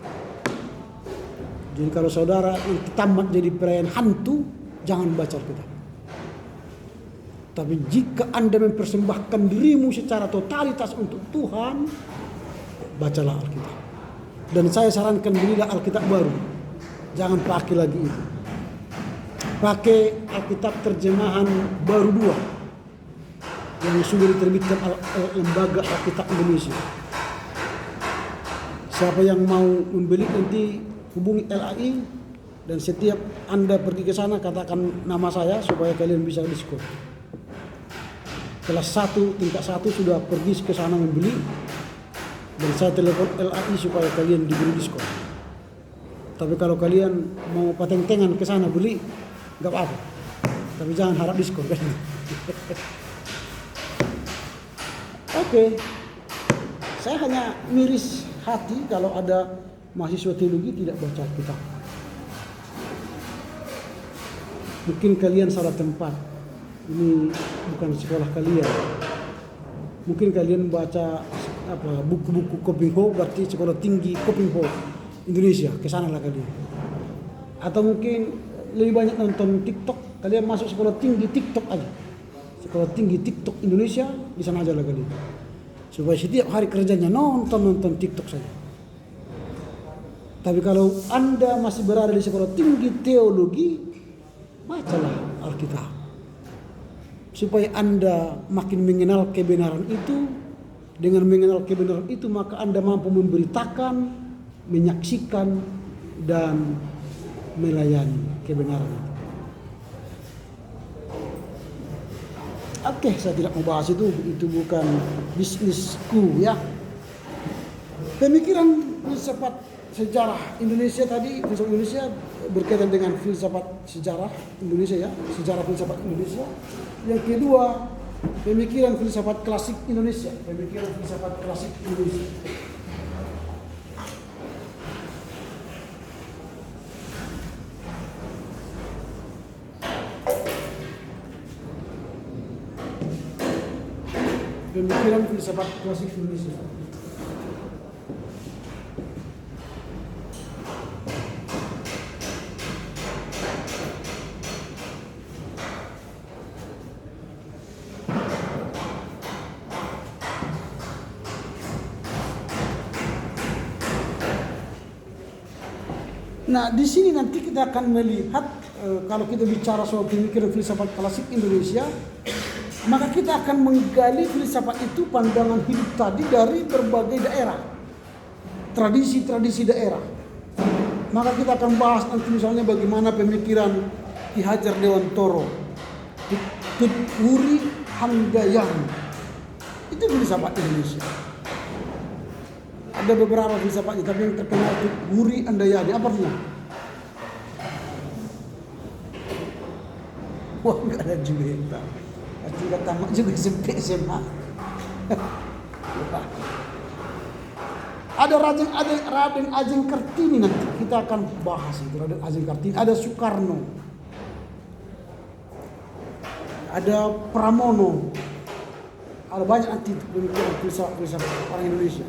Jadi kalau saudara nanti tamat jadi pelayan hantu, jangan baca Alkitab. Tapi jika Anda mempersembahkan dirimu secara totalitas untuk Tuhan, bacalah Alkitab. Dan saya sarankan belilah Alkitab baru. Jangan pakai lagi itu. Pakai Alkitab terjemahan baru 2 yang sudah diterbitkan lembaga Alkitab Indonesia. Siapa yang mau membeli nanti hubungi LAI, dan setiap Anda pergi ke sana katakan nama saya supaya kalian bisa diskon. Kelas 1 tingkat 1 sudah pergi ke sana membeli, dan saya telepon LAI supaya kalian diberi diskon. Tapi kalau kalian mau pateng-tengan ke sana beli, nggak apa-apa. Tapi jangan harap diskon kan. Oke. Saya hanya miris hati kalau ada mahasiswa teologi tidak baca Alkitab. Mungkin kalian salah tempat. Ini bukan sekolah kalian. Mungkin kalian baca buku-buku Kopingho, berarti sekolah tinggi Kopingho Indonesia, ke sana lah kalian. Atau mungkin lebih banyak nonton TikTok, kalian masuk sekolah tinggi TikTok aja. Sekolah tinggi TikTok Indonesia, di sana aja lah kalian. Supaya setiap hari kerjanya nonton TikTok saja. Tapi kalau Anda masih berada di sekolah tinggi teologi, bacalah Alkitab. Supaya Anda makin mengenal kebenaran itu. Dengan mengenal kebenaran itu, maka Anda mampu memberitakan, menyaksikan, dan melayani kebenaran itu. Oke, saya tidak mau bahas itu bukan bisnisku ya. Pemikiran filsafat sejarah Indonesia tadi, filsafat Indonesia berkaitan dengan filsafat sejarah Indonesia ya, sejarah filsafat Indonesia. Yang kedua, pemikiran filsafat klasik Indonesia, pemikiran filsafat klasik Indonesia. Pemikiran filsafat klasik Indonesia. Nah, di sini nanti kita akan melihat kalau kita bicara soal pemikiran filsafat klasik Indonesia, maka kita akan menggali filsafat itu, pandangan hidup tadi dari berbagai daerah, tradisi-tradisi daerah. Maka kita akan bahas nanti misalnya bagaimana pemikiran Ki Hajar Dewantoro, Tutwuri Handayani. Itu filsafat Indonesia. Ada beberapa filsafatnya, tapi yang terkenal itu Tutwuri Handayani. Apa artinya? Wah, nggak ada juga yang tahu. Tidak tamat juga SMP SMA. Ada Raden Ajeng Kartini, nanti kita akan bahas itu. Raden Ajeng Kartini, ada Soekarno, ada Pramono, ada banyak nanti pemikiran filsafat orang Indonesia.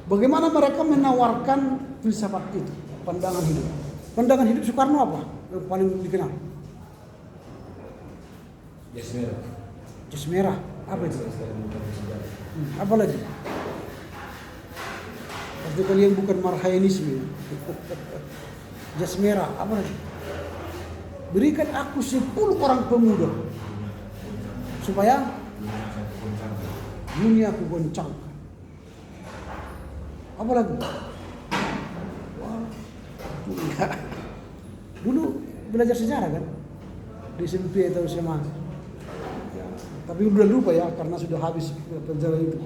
Bagaimana mereka menawarkan filsafat itu, pandangan hidup. Pandangan hidup Soekarno apa yang paling dikenal? Jas merah. Apa itu? Apa lagi? Pasti kalian bukan marhaenisme. Jas merah. Apa lagi? Berikan aku 10 orang pemuda supaya dunia aku goncangkan. Apa lagi? Enggak. Dulu belajar sejarah kan? Di SMP atau SMA. Tapi udah lupa ya, karena sudah habis pelajaran itu.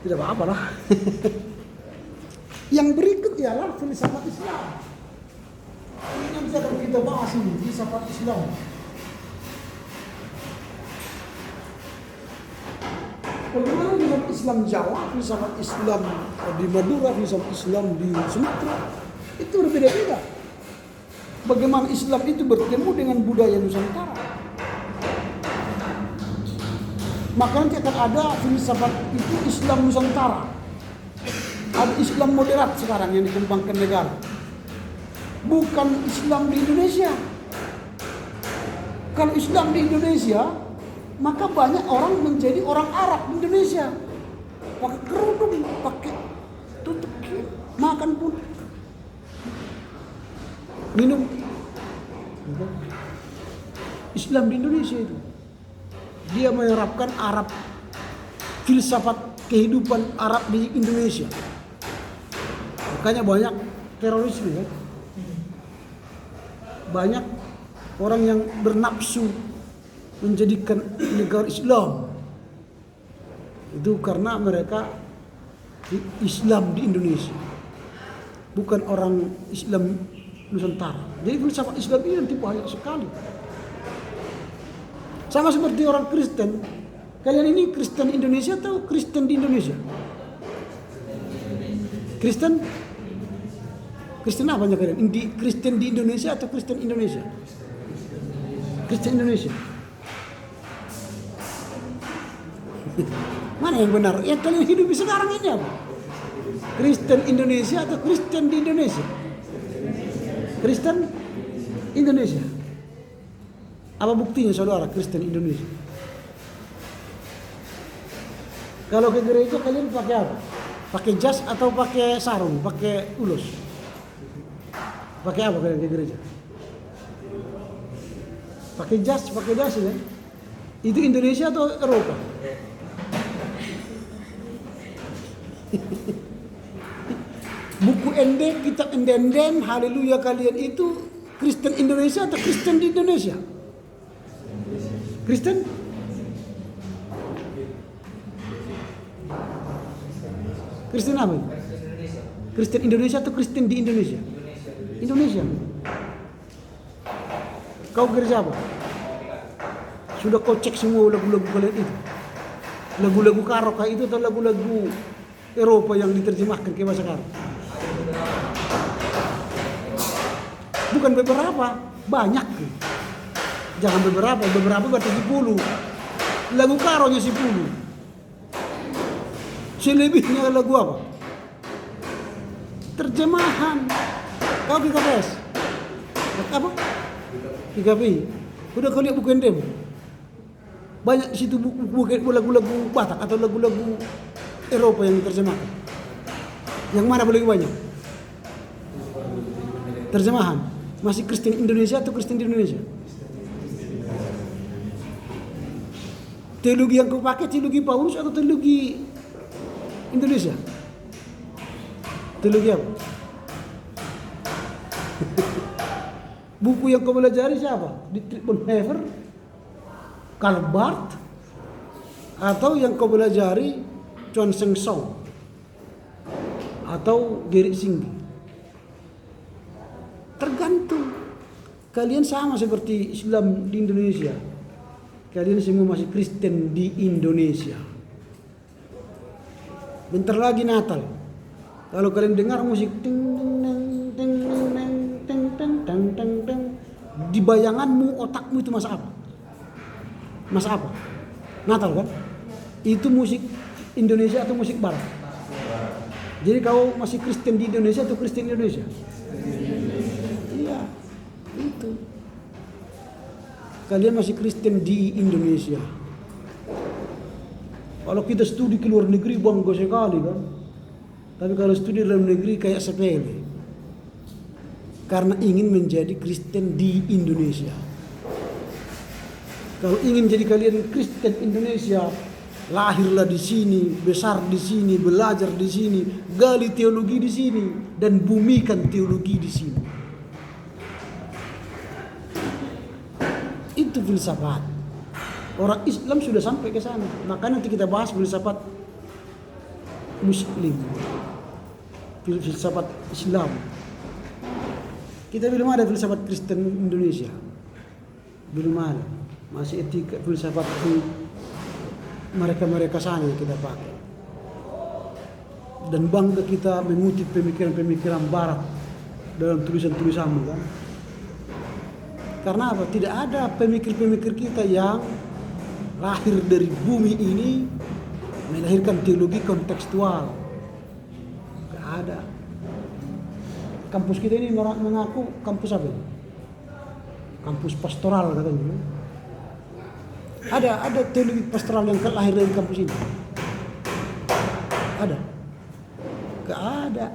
Tidak apa-apa lah. Yang berikut ialah filsafat Islam. Ini yang bisa kita bahas ini, filsafat Islam. Bagaimana filsafat Islam Jawa, filsafat Islam di Madura, filsafat Islam di Sumatera, Itu berbeda-beda. Bagaimana Islam itu bertemu dengan budaya Nusantara. Maka nanti akan ada filsafat itu Islam Nusantara. Ada Islam moderat sekarang yang dikembangkan negara. Bukan Islam di Indonesia. Kalau Islam di Indonesia, maka banyak orang menjadi orang Arab di Indonesia. Pakai kerudung, pakai tutup, makan pun, minum. Islam di Indonesia itu, dia menerapkan Arab, filsafat kehidupan Arab di Indonesia. Makanya banyak terorisme ya. Banyak orang yang bernafsu menjadikan negara Islam. Itu karena mereka Islam di Indonesia, bukan orang Islam Nusantara. Jadi filsafat Islam ini nanti banyak sekali. Sama seperti orang Kristen. Kalian ini Kristen Indonesia atau Kristen di Indonesia? Kristen? Kristen apa kalian? Kristen di Indonesia atau Kristen Indonesia? Kristen Indonesia. Mana yang benar? Yang kalian hidup sekarang ini apa? Kristen Indonesia atau Kristen di Indonesia? Kristen Indonesia. Apa buktinya saudara Kristen Indonesia? Kalau ke gereja kalian pakai apa? Pakai jas atau pakai sarung? Pakai ulus? Pakai apa kalian ke gereja? Pakai jas ya? Itu Indonesia atau Eropa? Buku ende, kitab enden, haleluya kalian itu Kristen Indonesia atau Kristen di Indonesia? Kristen? Kristen apa? Kristen Indonesia atau Kristen di Indonesia? Indonesia. Kau gereja apa? Sudah kau cek semua lagu-lagu kalian itu? Lagu-lagu Karoka itu atau lagu-lagu Eropa yang diterjemahkan ke bahasa Karo? Bukan beberapa, banyak. Jangan beberapa berarti 10. Lagu Karonya 10. Selebihnya lagu apa? Terjemahan. Kau PKPS? Apa? PKPI. Udah kau lihat buku endem? Banyak di situ buku lagu-lagu Batak atau lagu-lagu Eropa yang diterjemahkan. Yang mana paling banyak? Terjemahan. Masih Kristen Indonesia atau Kristen di Indonesia? Teologi yang kau pakai teologi Paulus atau teologi Indonesia? Teologi apa? Buku yang kau pelajari siapa? Dietrich Bonhoeffer, Karl Barth, atau yang kau pelajari Chuang Sheng Song atau Gerik Singgi? Tergantung. Kalian sama seperti Islam di Indonesia. Kalian semua masih Kristen di Indonesia. Bentar lagi Natal. Kalau kalian dengar musik ting ting ting ting ting ting ting, di bayanganmu, otakmu itu masa apa? Masa apa? Natal kan? Itu musik Indonesia atau musik Barat? Jadi kau masih Kristen di Indonesia atau Kristen Indonesia? Iya, itu. Kalian masih Kristen di Indonesia. Kalau kita studi ke luar negeri bangga sekali kan. Tapi kalau studi dalam negeri kayak sepele. Karena ingin menjadi Kristen di Indonesia. Kalau ingin jadi kalian Kristen Indonesia, lahirlah di sini, besar di sini, belajar di sini, gali teologi di sini, dan bumikan teologi di sini. Itu filsafat. Orang Islam sudah sampai ke sana. Maka nanti kita bahas filsafat Muslim, filsafat Islam. Kita belum ada filsafat Kristen Indonesia. Belum ada. Masih etika filsafat mereka sana yang kita pakai. Dan bangga kita mengutip pemikiran-pemikiran Barat dalam tulisan-tulisanmu kan. Karena apa? Tidak ada pemikir-pemikir kita yang lahir dari bumi ini melahirkan teologi kontekstual. Tidak ada. Kampus kita ini mengaku kampus apa? Kampus pastoral katanya. Ada teologi pastoral yang lahir dari kampus ini. Ada? Gak ada.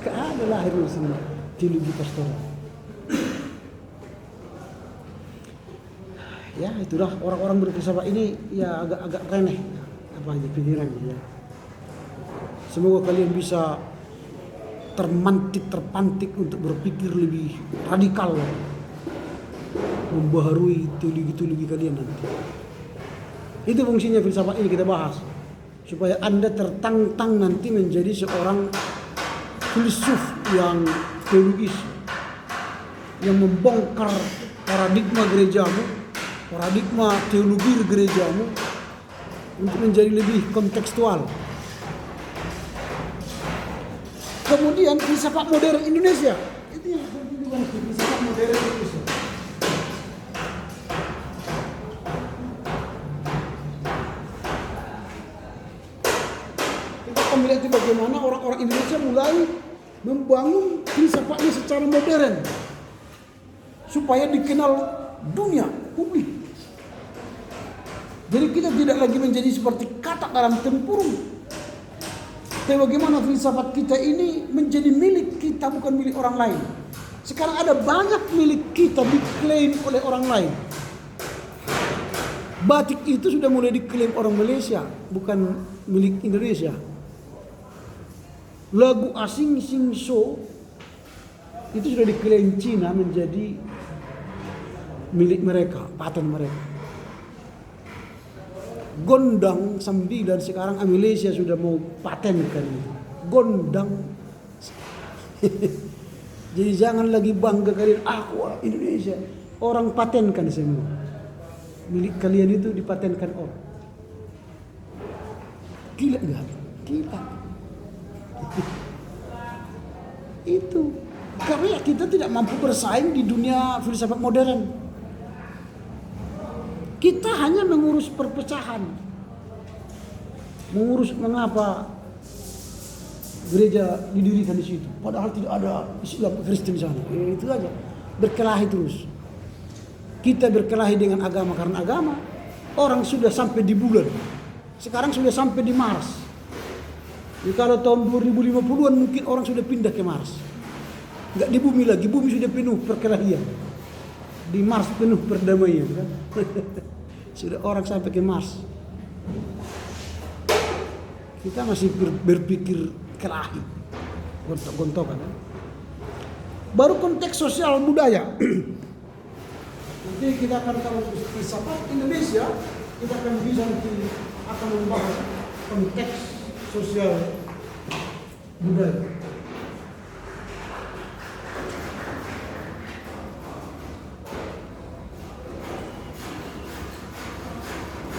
Gak ada lahir dari sini teologi pastoral. Ya itulah orang-orang berfilsafat ini ya agak reneh apa aja pikirannya ya. Semoga kalian bisa terpantik untuk berpikir lebih radikal, membaharui teologi-teologi kalian nanti. Itu fungsinya filsafat ini kita bahas, supaya Anda tertantang nanti menjadi seorang filsuf yang teologis, yang membongkar paradigma gerejamu, paradigma teologi gerejamu untuk menjadi lebih kontekstual. Kemudian filsafat modern Indonesia, itu yang penting banget, filsafat modern Indonesia. Kita akan melihat bagaimana orang-orang Indonesia mulai membangun filsafatnya secara modern supaya dikenal dunia publik. Jadi kita tidak lagi menjadi seperti katak dalam tempurung. Tapi bagaimana filsafat kita ini menjadi milik kita, bukan milik orang lain. Sekarang ada banyak milik kita diklaim oleh orang lain. Batik itu sudah mulai diklaim orang Malaysia, bukan milik Indonesia. Lagu asing Sing So itu sudah diklaim Cina menjadi milik mereka, paten mereka. Gondang 9 sekarang Malaysia sudah mau patenkan gondang. Jadi jangan lagi bangga kalian, aku orang Indonesia. Orang patenkan semua. Milik kalian itu dipatenkan orang. Gila enggak? Gila. Itu karena kita tidak mampu bersaing di dunia filsafat modern. Kita hanya mengurus perpecahan, mengurus mengapa gereja didirikan di situ, padahal tidak ada Islam Kristen di sana. Itu aja, berkelahi terus. Kita berkelahi dengan agama karena agama. Orang sudah sampai di bulan, sekarang sudah sampai di Mars. Jadi kalau tahun 2050-an mungkin orang sudah pindah ke Mars, nggak di bumi lagi. Bumi sudah penuh perkelahian, di Mars penuh perdamaian kan. Sudah orang sampai ke Mars. Kita masih berpikir kelahi, gontok-gontokan. Baru konteks sosial budaya. Nanti kita akan tahu filsafat Indonesia, kita akan bisa nanti akan membahas konteks sosial budaya.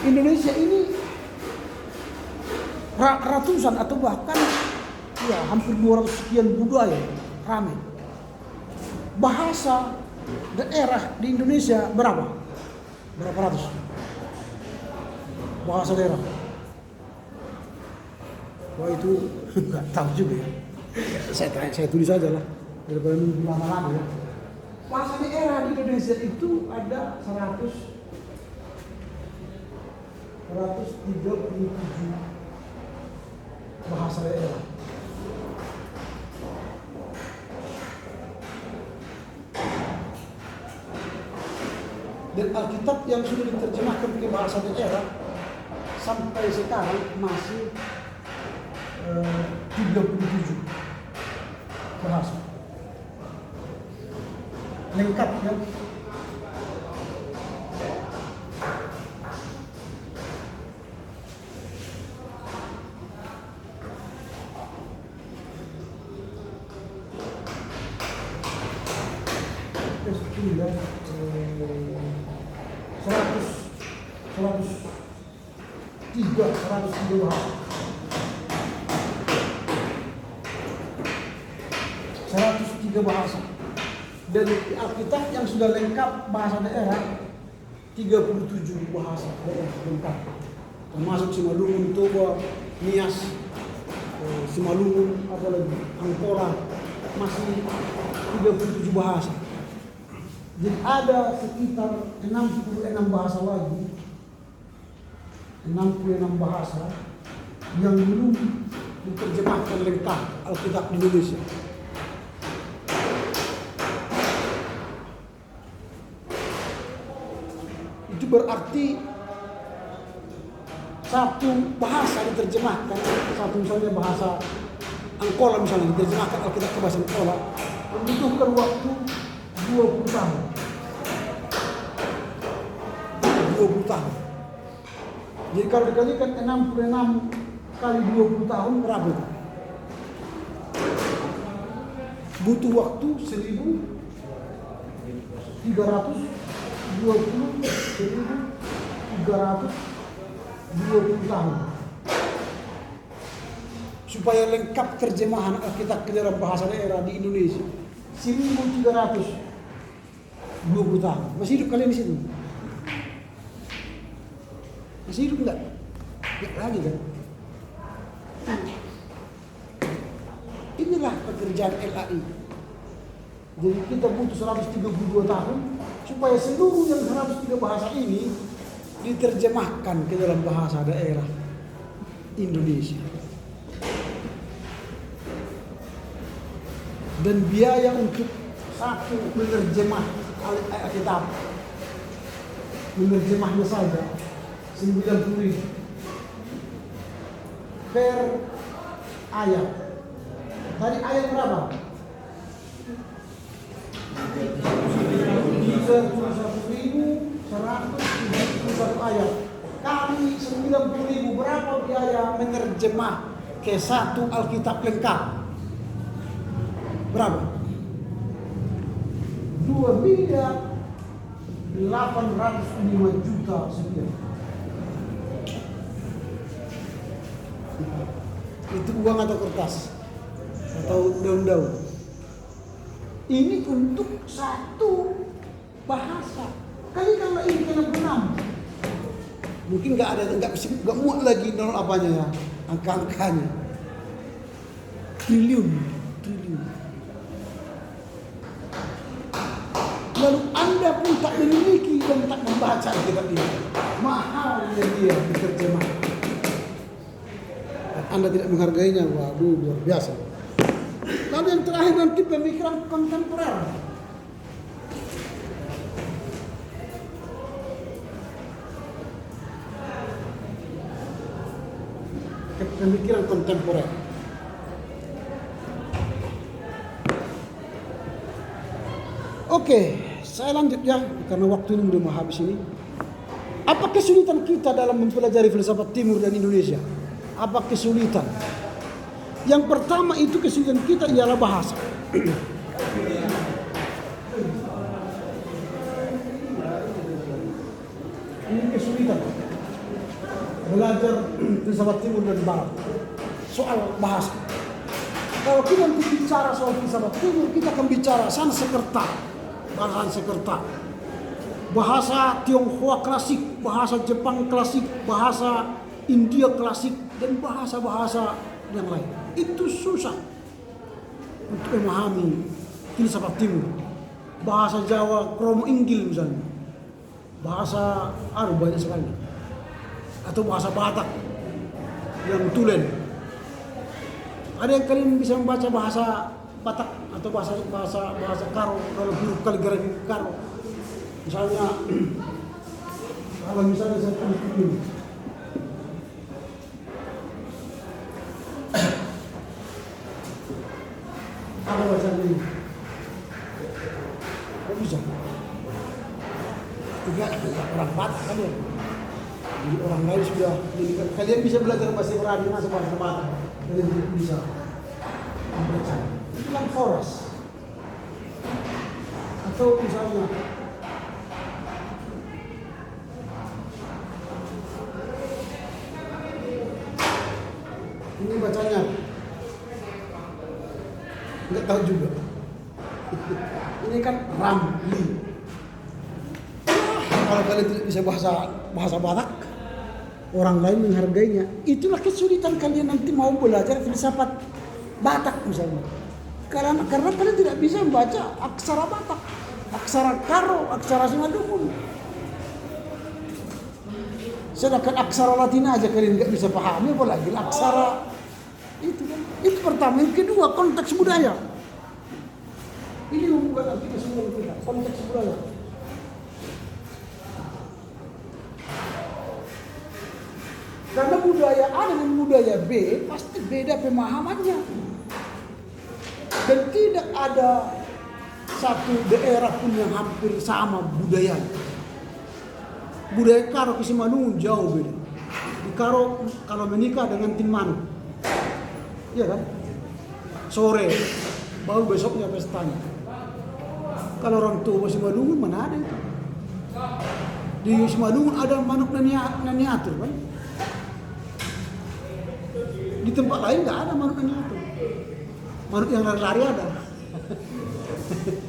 Indonesia ini ratusan atau bahkan ya hampir 200 sekian budaya ramai. Bahasa daerah di Indonesia berapa? Berapa ratus? Bahasa daerah. Wah itu nggak tahu juga ya. Saya tulis aja lah daripada nunggu lama-lama ya. Bahasa daerah di Indonesia itu ada 137 bahasa daerah. Dan Alkitab yang sudah diterjemahkan ke bahasa daerah sampai sekarang masih 37 bahasa. Lengkap ya. Sudah 103 bahasa. 103 bahasa. Dan di Alkitab yang sudah lengkap bahasa daerah 37 bahasa daerah lengkap. Termasuk Simalungun, Toba, Nias, Simalungun, apalagi Angkola, masih 37 bahasa. Jadi ada sekitar 66 bahasa lagi, 66 bahasa yang belum diterjemahkan lengkap Alkitab di Indonesia. Itu berarti satu bahasa diterjemahkan, satu misalnya bahasa Angkola misalnya diterjemahkan Alkitab ke bahasa Angkola, membutuhkan waktu 20 tahun. 20 tahun. Jadi kalau dikalikan 66 kali 20 tahun berapa itu? Butuh waktu 1320 tahun. Supaya lengkap terjemahan Alkitab ke dalam bahasa daerah di Indonesia. 1320 tahun. Masih hidup kalian di situ? Masih hidup enggak? Enggak lagi kan? Inilah pekerjaan LAI. Jadi kita butuh 132 tahun supaya seluruh yang 103 bahasa ini diterjemahkan ke dalam bahasa daerah Indonesia. Dan biaya untuk satu menerjemah Alkitab, menerjemahnya saja 90.000 per ayat. Tadi ayat berapa? 31.171 ayat. Kali 90.000 berapa biaya menerjemah ke satu Alkitab lengkap? Berapa? 2.805.000.000 sekian. Itu uang atau kertas atau daun-daun. Ini untuk satu bahasa. Kali kalau ini kena benam, mungkin nggak muat lagi nol apanya ya, angka-angkanya. Triliun. Lalu Anda pun tak memiliki dan tak membaca kitab ini. Mahalnya dia diterjemahkan. Anda tidak menghargainya, waduh luar biasa. Lalu yang terakhir nanti pemikiran kontemporer. Pemikiran kontemporer. Oke, saya lanjut ya karena waktu ini sudah mau habis ini. Apa kesulitan kita dalam mempelajari filsafat Timur dan Indonesia? Apa kesulitan? Yang pertama itu kesulitan kita ialah bahasa. Ini kesulitan belajar filsafat Timur dan Barat soal bahasa. Kalau kita bicara soal filsafat Timur, kita akan bicara Sanskerta, bahasa Sanskerta, bahasa Tionghoa klasik, bahasa Jepang klasik, bahasa India klasik, dan bahasa-bahasa yang lain. Itu susah untuk memahami filsafat Timur. Bahasa Jawa, Kromo Inggil misalnya, bahasa banyak sekali, atau bahasa Batak yang Tulen. Ada yang kalian bisa membaca bahasa Batak atau bahasa Karo dalam huruf kaligrafi Karo. Misalnya kalau misalnya saya tulis begini. Apa bacaan ini? Kok bisa? Tidak orang Batak kan ya. Jadi orang lain sudah. Jadi kalian bisa belajar bahasa Ibrani, bahasa Batak. Kalian bisa membaca. Itu kan Foras. Atau misalnya ini bacanya nggak tahu juga. Ini kan Ramli. Kalau kalian tidak bisa bahasa Batak, orang lain menghargainya. Itulah kesulitan kalian nanti mau belajar filsafat Batak misalnya. Karena kalian tidak bisa membaca aksara Batak, aksara Karo, aksara Simalungun. Sedangkan aksara Latin aja kalian nggak bisa pahami, apalagi aksara itu kan. Itu pertama. Yang kedua, konteks budaya. Ini membuat arti keseluruhan kita, konteks budaya. Karena budaya A dengan budaya B pasti beda pemahamannya. Dan tidak ada satu daerah pun yang hampir sama budayanya. Budaya Karo ke Simalungun jauh beda. Di Karo kalau menikah dengan tim manu, iya kan? Sore, baru besoknya pestanya. Kalau orang tua Simalungun mana ada itu? Di Simalungun ada manuk naniatur kan? Di tempat lain nggak ada manuk naniatur. Manuk yang lari-lari ada.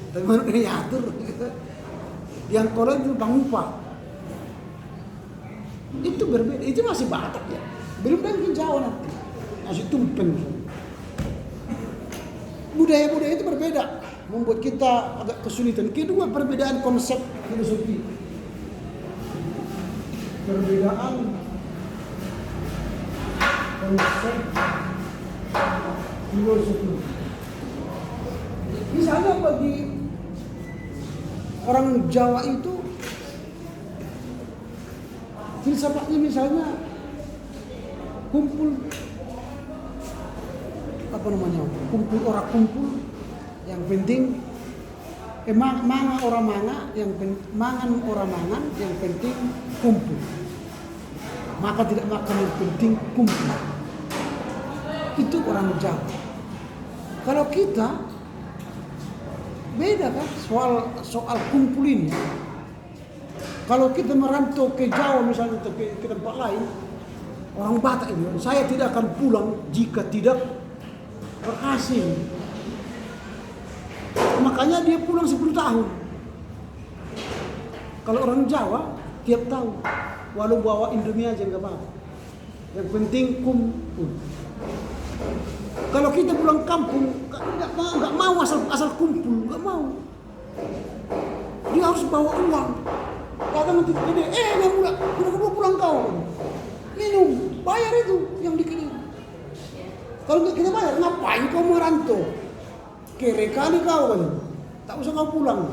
Tapi manuk naniatur. Yang kolot itu pangupah. Itu berbeda, itu masih Batak ya. Belum lagi Jawa nanti. Masih tumpeng. Budaya-budaya itu berbeda, membuat kita agak kesulitan. Kedua, perbedaan konsep filosofi. Perbedaan konsep filosofi. Misalnya bagi orang Jawa itu filsafatnya misalnya kumpul kumpul orang kumpul, yang penting mangan orang mangan, yang penting kumpul. Maka tidak makan, yang penting kumpul. Itu orang Jawa. Kalau kita beda kan soal kumpul ini. Kalau kita merantau ke Jawa misalnya ke tempat lain, orang Batak ini, saya tidak akan pulang jika tidak berhasil. Makanya dia pulang 10 tahun. Kalau orang Jawa tiap tahun, walau bawa Indomie aja nggak apa-apa. Yang penting kumpul. Kalau kita pulang kampung nggak mau asal kumpul, nggak mau. Dia harus bawa uang. Kadang nanti gede, nggak mau pulang kau. Minum, bayar itu yang dikirim. Kalau nggak kita bayar, ngapain kau merantau? Kere kali kau kan, tak usah kau pulang.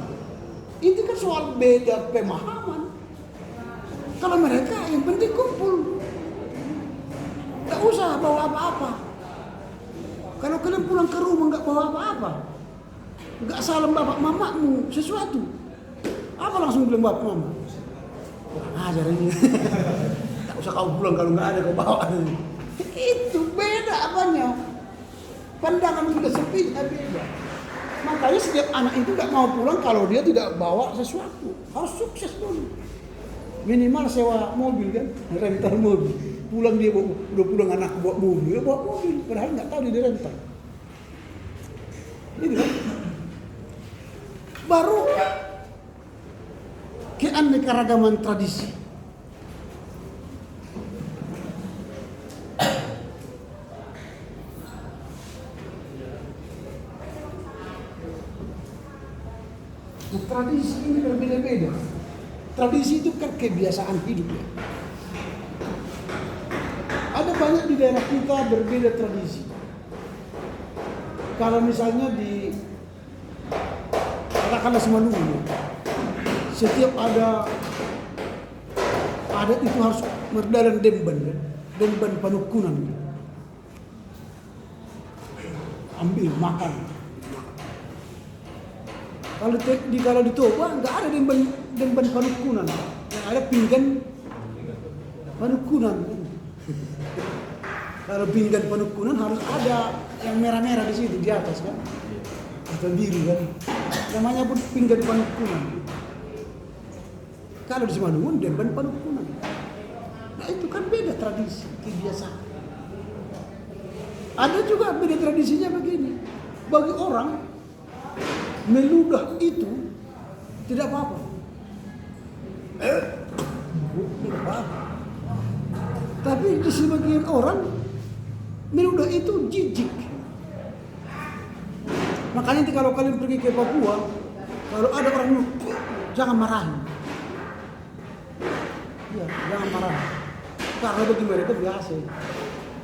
Itu kan soal beda pemahaman. Kalau mereka yang penting kumpul, tak usah bawa apa-apa. Kalau kalian pulang ke rumah nggak bawa apa-apa, nggak salam bapak mamamu sesuatu, apa langsung bilang bapak mama? Ajar ini. Tak usah kau pulang kalau nggak ada kau bawa. Itu beda apanya. Pandangan filosofisnya beda. Makanya setiap anak itu nggak mau pulang kalau dia tidak bawa sesuatu. Harus sukses dulu. Minimal sewa mobil kan, rental mobil. Pulang dia udah pulang anak bawa mobil, padahal nggak tahu dia rental. Ini kan. Baru keanekaragaman tradisi. Nah, tradisi ini berbeda-beda. Tradisi itu kan kebiasaan hidup ya. Ada banyak di daerah kita berbeda tradisi. Kalau misalnya di katakanlah Simalungun, setiap ada adat itu harus merdalan demban panukunan. Ambil makan. Kalau di Toba nggak ada demban panukunan, yang ada pinggan panukunan. Kalau pinggan panukunan harus ada yang merah-merah di situ di atas kan, atau biru kan. Namanya pun pinggan panukunan. Kalau di Simalungun demban panukunan. Nah itu kan beda tradisi, kebiasaan. Ada juga beda tradisinya begini. Bagi orang meludah itu tidak apa-apa. Tidak apa-apa. Tapi di sebagian orang meludah itu jijik. Makanya kalau kalian pergi ke Papua, kalau ada orang meludah, jangan marahin. Ya, jangan marah. Karena bagi mereka biasa.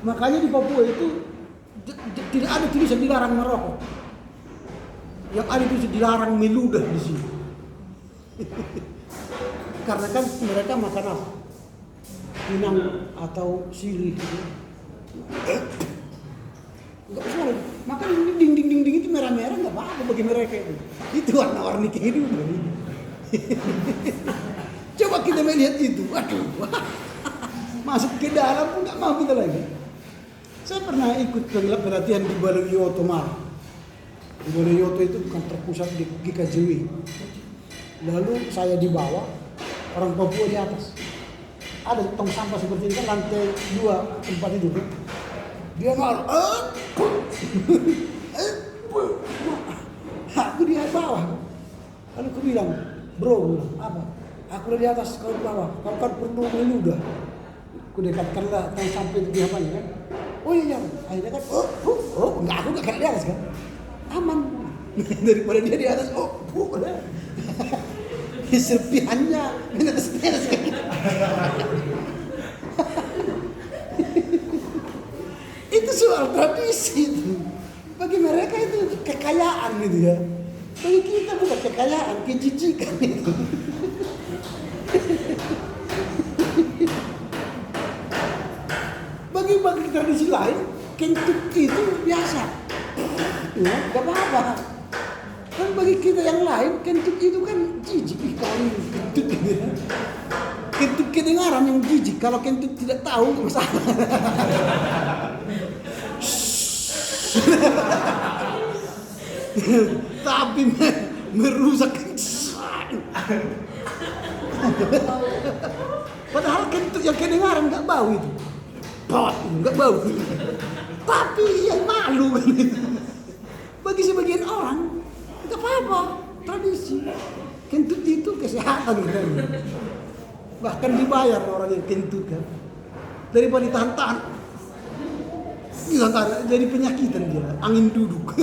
Makanya di Papua itu tidak ada tulisan dilarang merokok. Yang ada tulisan dilarang meludah di sini. Karena kan mereka makan apa? Pinang atau sirih. Enggak bisa lagi. Makan ding itu merah-merah enggak apa-apa bagi mereka itu. Itu warna-warni kehidupan. Coba kita melihat itu. Aduh. Masuk ke dalam pun enggak mau kita lagi. Saya pernah ikut pelatihan di Balaiyoto Malang. Di Balaiyoto itu bukan terpusat di GKJW. Lalu saya di bawah, orang Papua di atas. Ada tong sampah seperti ini kan, lantai 2 tempat itu kan. Dia malu, aku di bawah. Lalu aku bilang, bro, apa? Aku di atas, kau di bawah. Kau kan perlu meludah. Aku dekatkanlah tong sampah itu di hapanya kan. Oh iya, akhirnya kan, enggak, aku enggak kena di atas kan. Aman. Daripada dia di atas, udah. Serpihannya menetes-netes kan. Itu soal tradisi itu. Bagi mereka itu kekayaan gitu ya. Bagi kita bukan kekayaan, kejijikan itu. Bagi tradisi lain, kentut itu biasa. Ya, gak apa-apa. Kan bagi kita yang lain, kentut itu kan jijik. Kali kentut gitu ya. Kentut kedengaran yang jijik. Kalau kentut tidak tahu, masalah. Tapi merusak. Padahal kentut yang kedengaran nggak bau itu. Nggak bau. Tapi yang malu kan itu. Bagi sebagian orang nggak apa-apa, tradisi. Kentut itu kesehatan kan. Bahkan dibayar orang yang kentut kan. Daripada ditahan-tahan. Jadi penyakitan dia, angin duduk.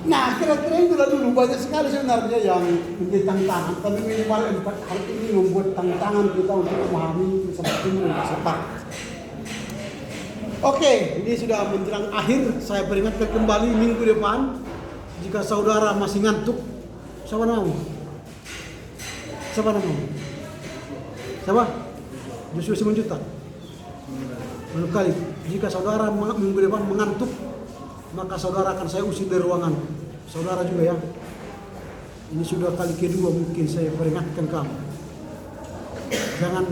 Nah, kira-kira itulah dulu banyak sekali sebenarnya yang menjadi tantangan. Tapi minimal hal ini membuat tantangan kita untuk memahami seperti ini sepak. Oke, ini sudah menjelang akhir. Saya peringatkan kembali minggu depan. Jika saudara masih ngantuk, siapa nama? Siapa? Joshua Simon Juta. Lalu kali, jika saudara minggu depan mengantuk, maka saudara akan saya usir dari ruangan. Saudara juga ya. Ini sudah kali kedua mungkin saya peringatkan kamu. Jangan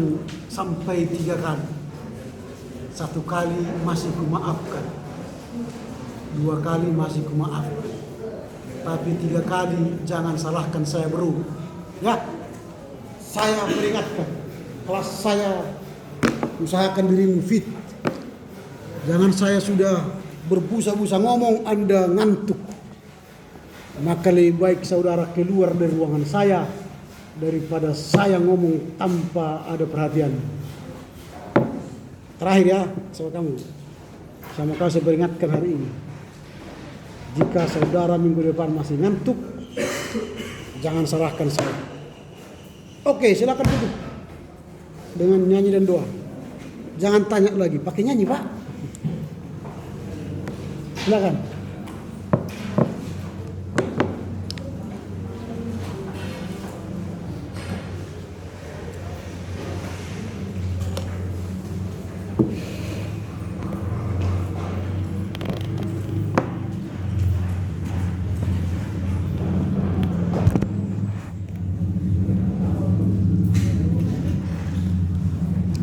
sampai 3 kali. 1 kali masih kumaafkan. 2 kali masih kumaafkan. Tapi 3 kali jangan salahkan saya bro. Ya, saya peringatkan. Kelas saya usahakan dirimu fit. Jangan saya sudah berbusa-busa ngomong Anda ngantuk. Maka lebih baik saudara keluar dari ruangan saya daripada saya ngomong tanpa ada perhatian. Terakhir ya, sama kamu. Sama kau saya peringatkan hari ini. Jika saudara minggu depan masih ngantuk, jangan salahkan saya. Oke, silakan tutup dengan nyanyi dan doa. Jangan tanya lagi, pakai nyanyi Pak. Silakan.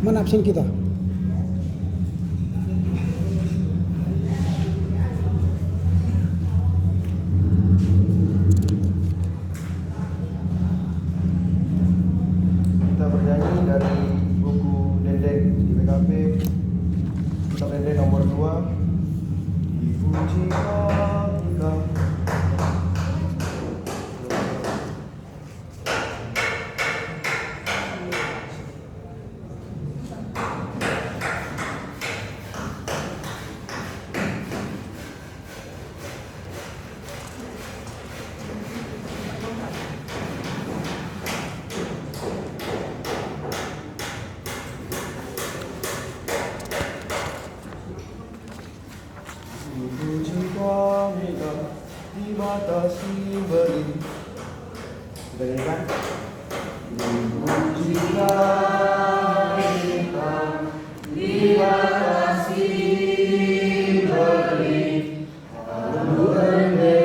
Mana absen kita? Kita bernyanyi dari buku Dendeng di PKP. Kitab Dendeng nomor 2. Dipuji batasi beri. Kita nyanyikan. Dipujilah Engkau, dibatasi beri. Lalu ende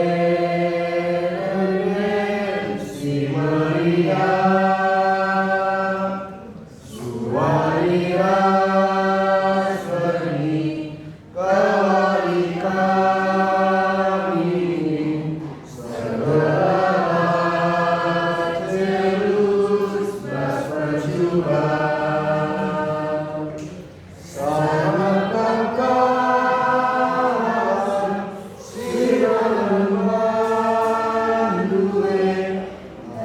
si Maria, suarira seni kawali kami serbat terus berjuang. Selamatkan kawan sirang mandue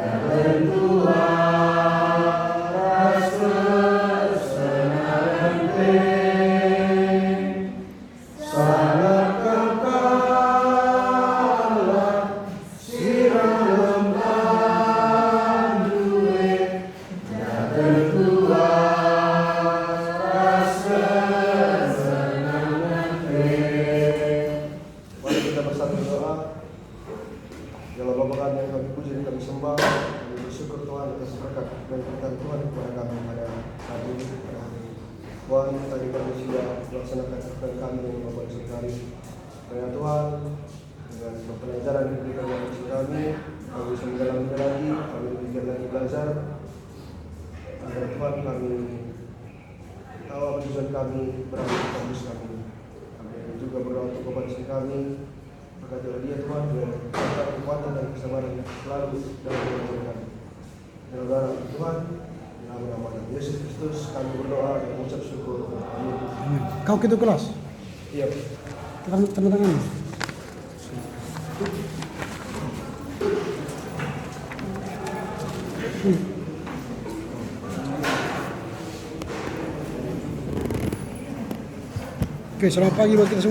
dan Tuhan rasa senarante. Selamatkan kawan sirang mandue dan Tuhan rasa senarante. Mari kita bersatu berdoa. Ya Allah Bapa kami yang kami puji dan kami sembah, kami bersyukur Tuhan atas berkat dan berkat Tuhan kepada kami pada saat ini, pada hari ini. Tuhan, tadi kami sudah melaksanakan pekerjaan kami dengan Bapak sekali. Karena Tuhan, dengan pelajaran yang diberikan kepada kami bisa mendalami lagi, kami lebih lagi belajar. Agar Tuhan kami tahu apa tujuan kami berada di kampus kami. Kami juga berdoa untuk Bapak kami. Berkati dia Tuhan dengan kekuatan dan kesabaran yang selalu dalam hidup kami. Dalam nama Tuhan, dalam nama Yesus Kristus kami berdoa dan mengucap syukur. Amin. Kau gitu kelas. Iya. Tanda tangan. Oke, selamat pagi buat kita semua.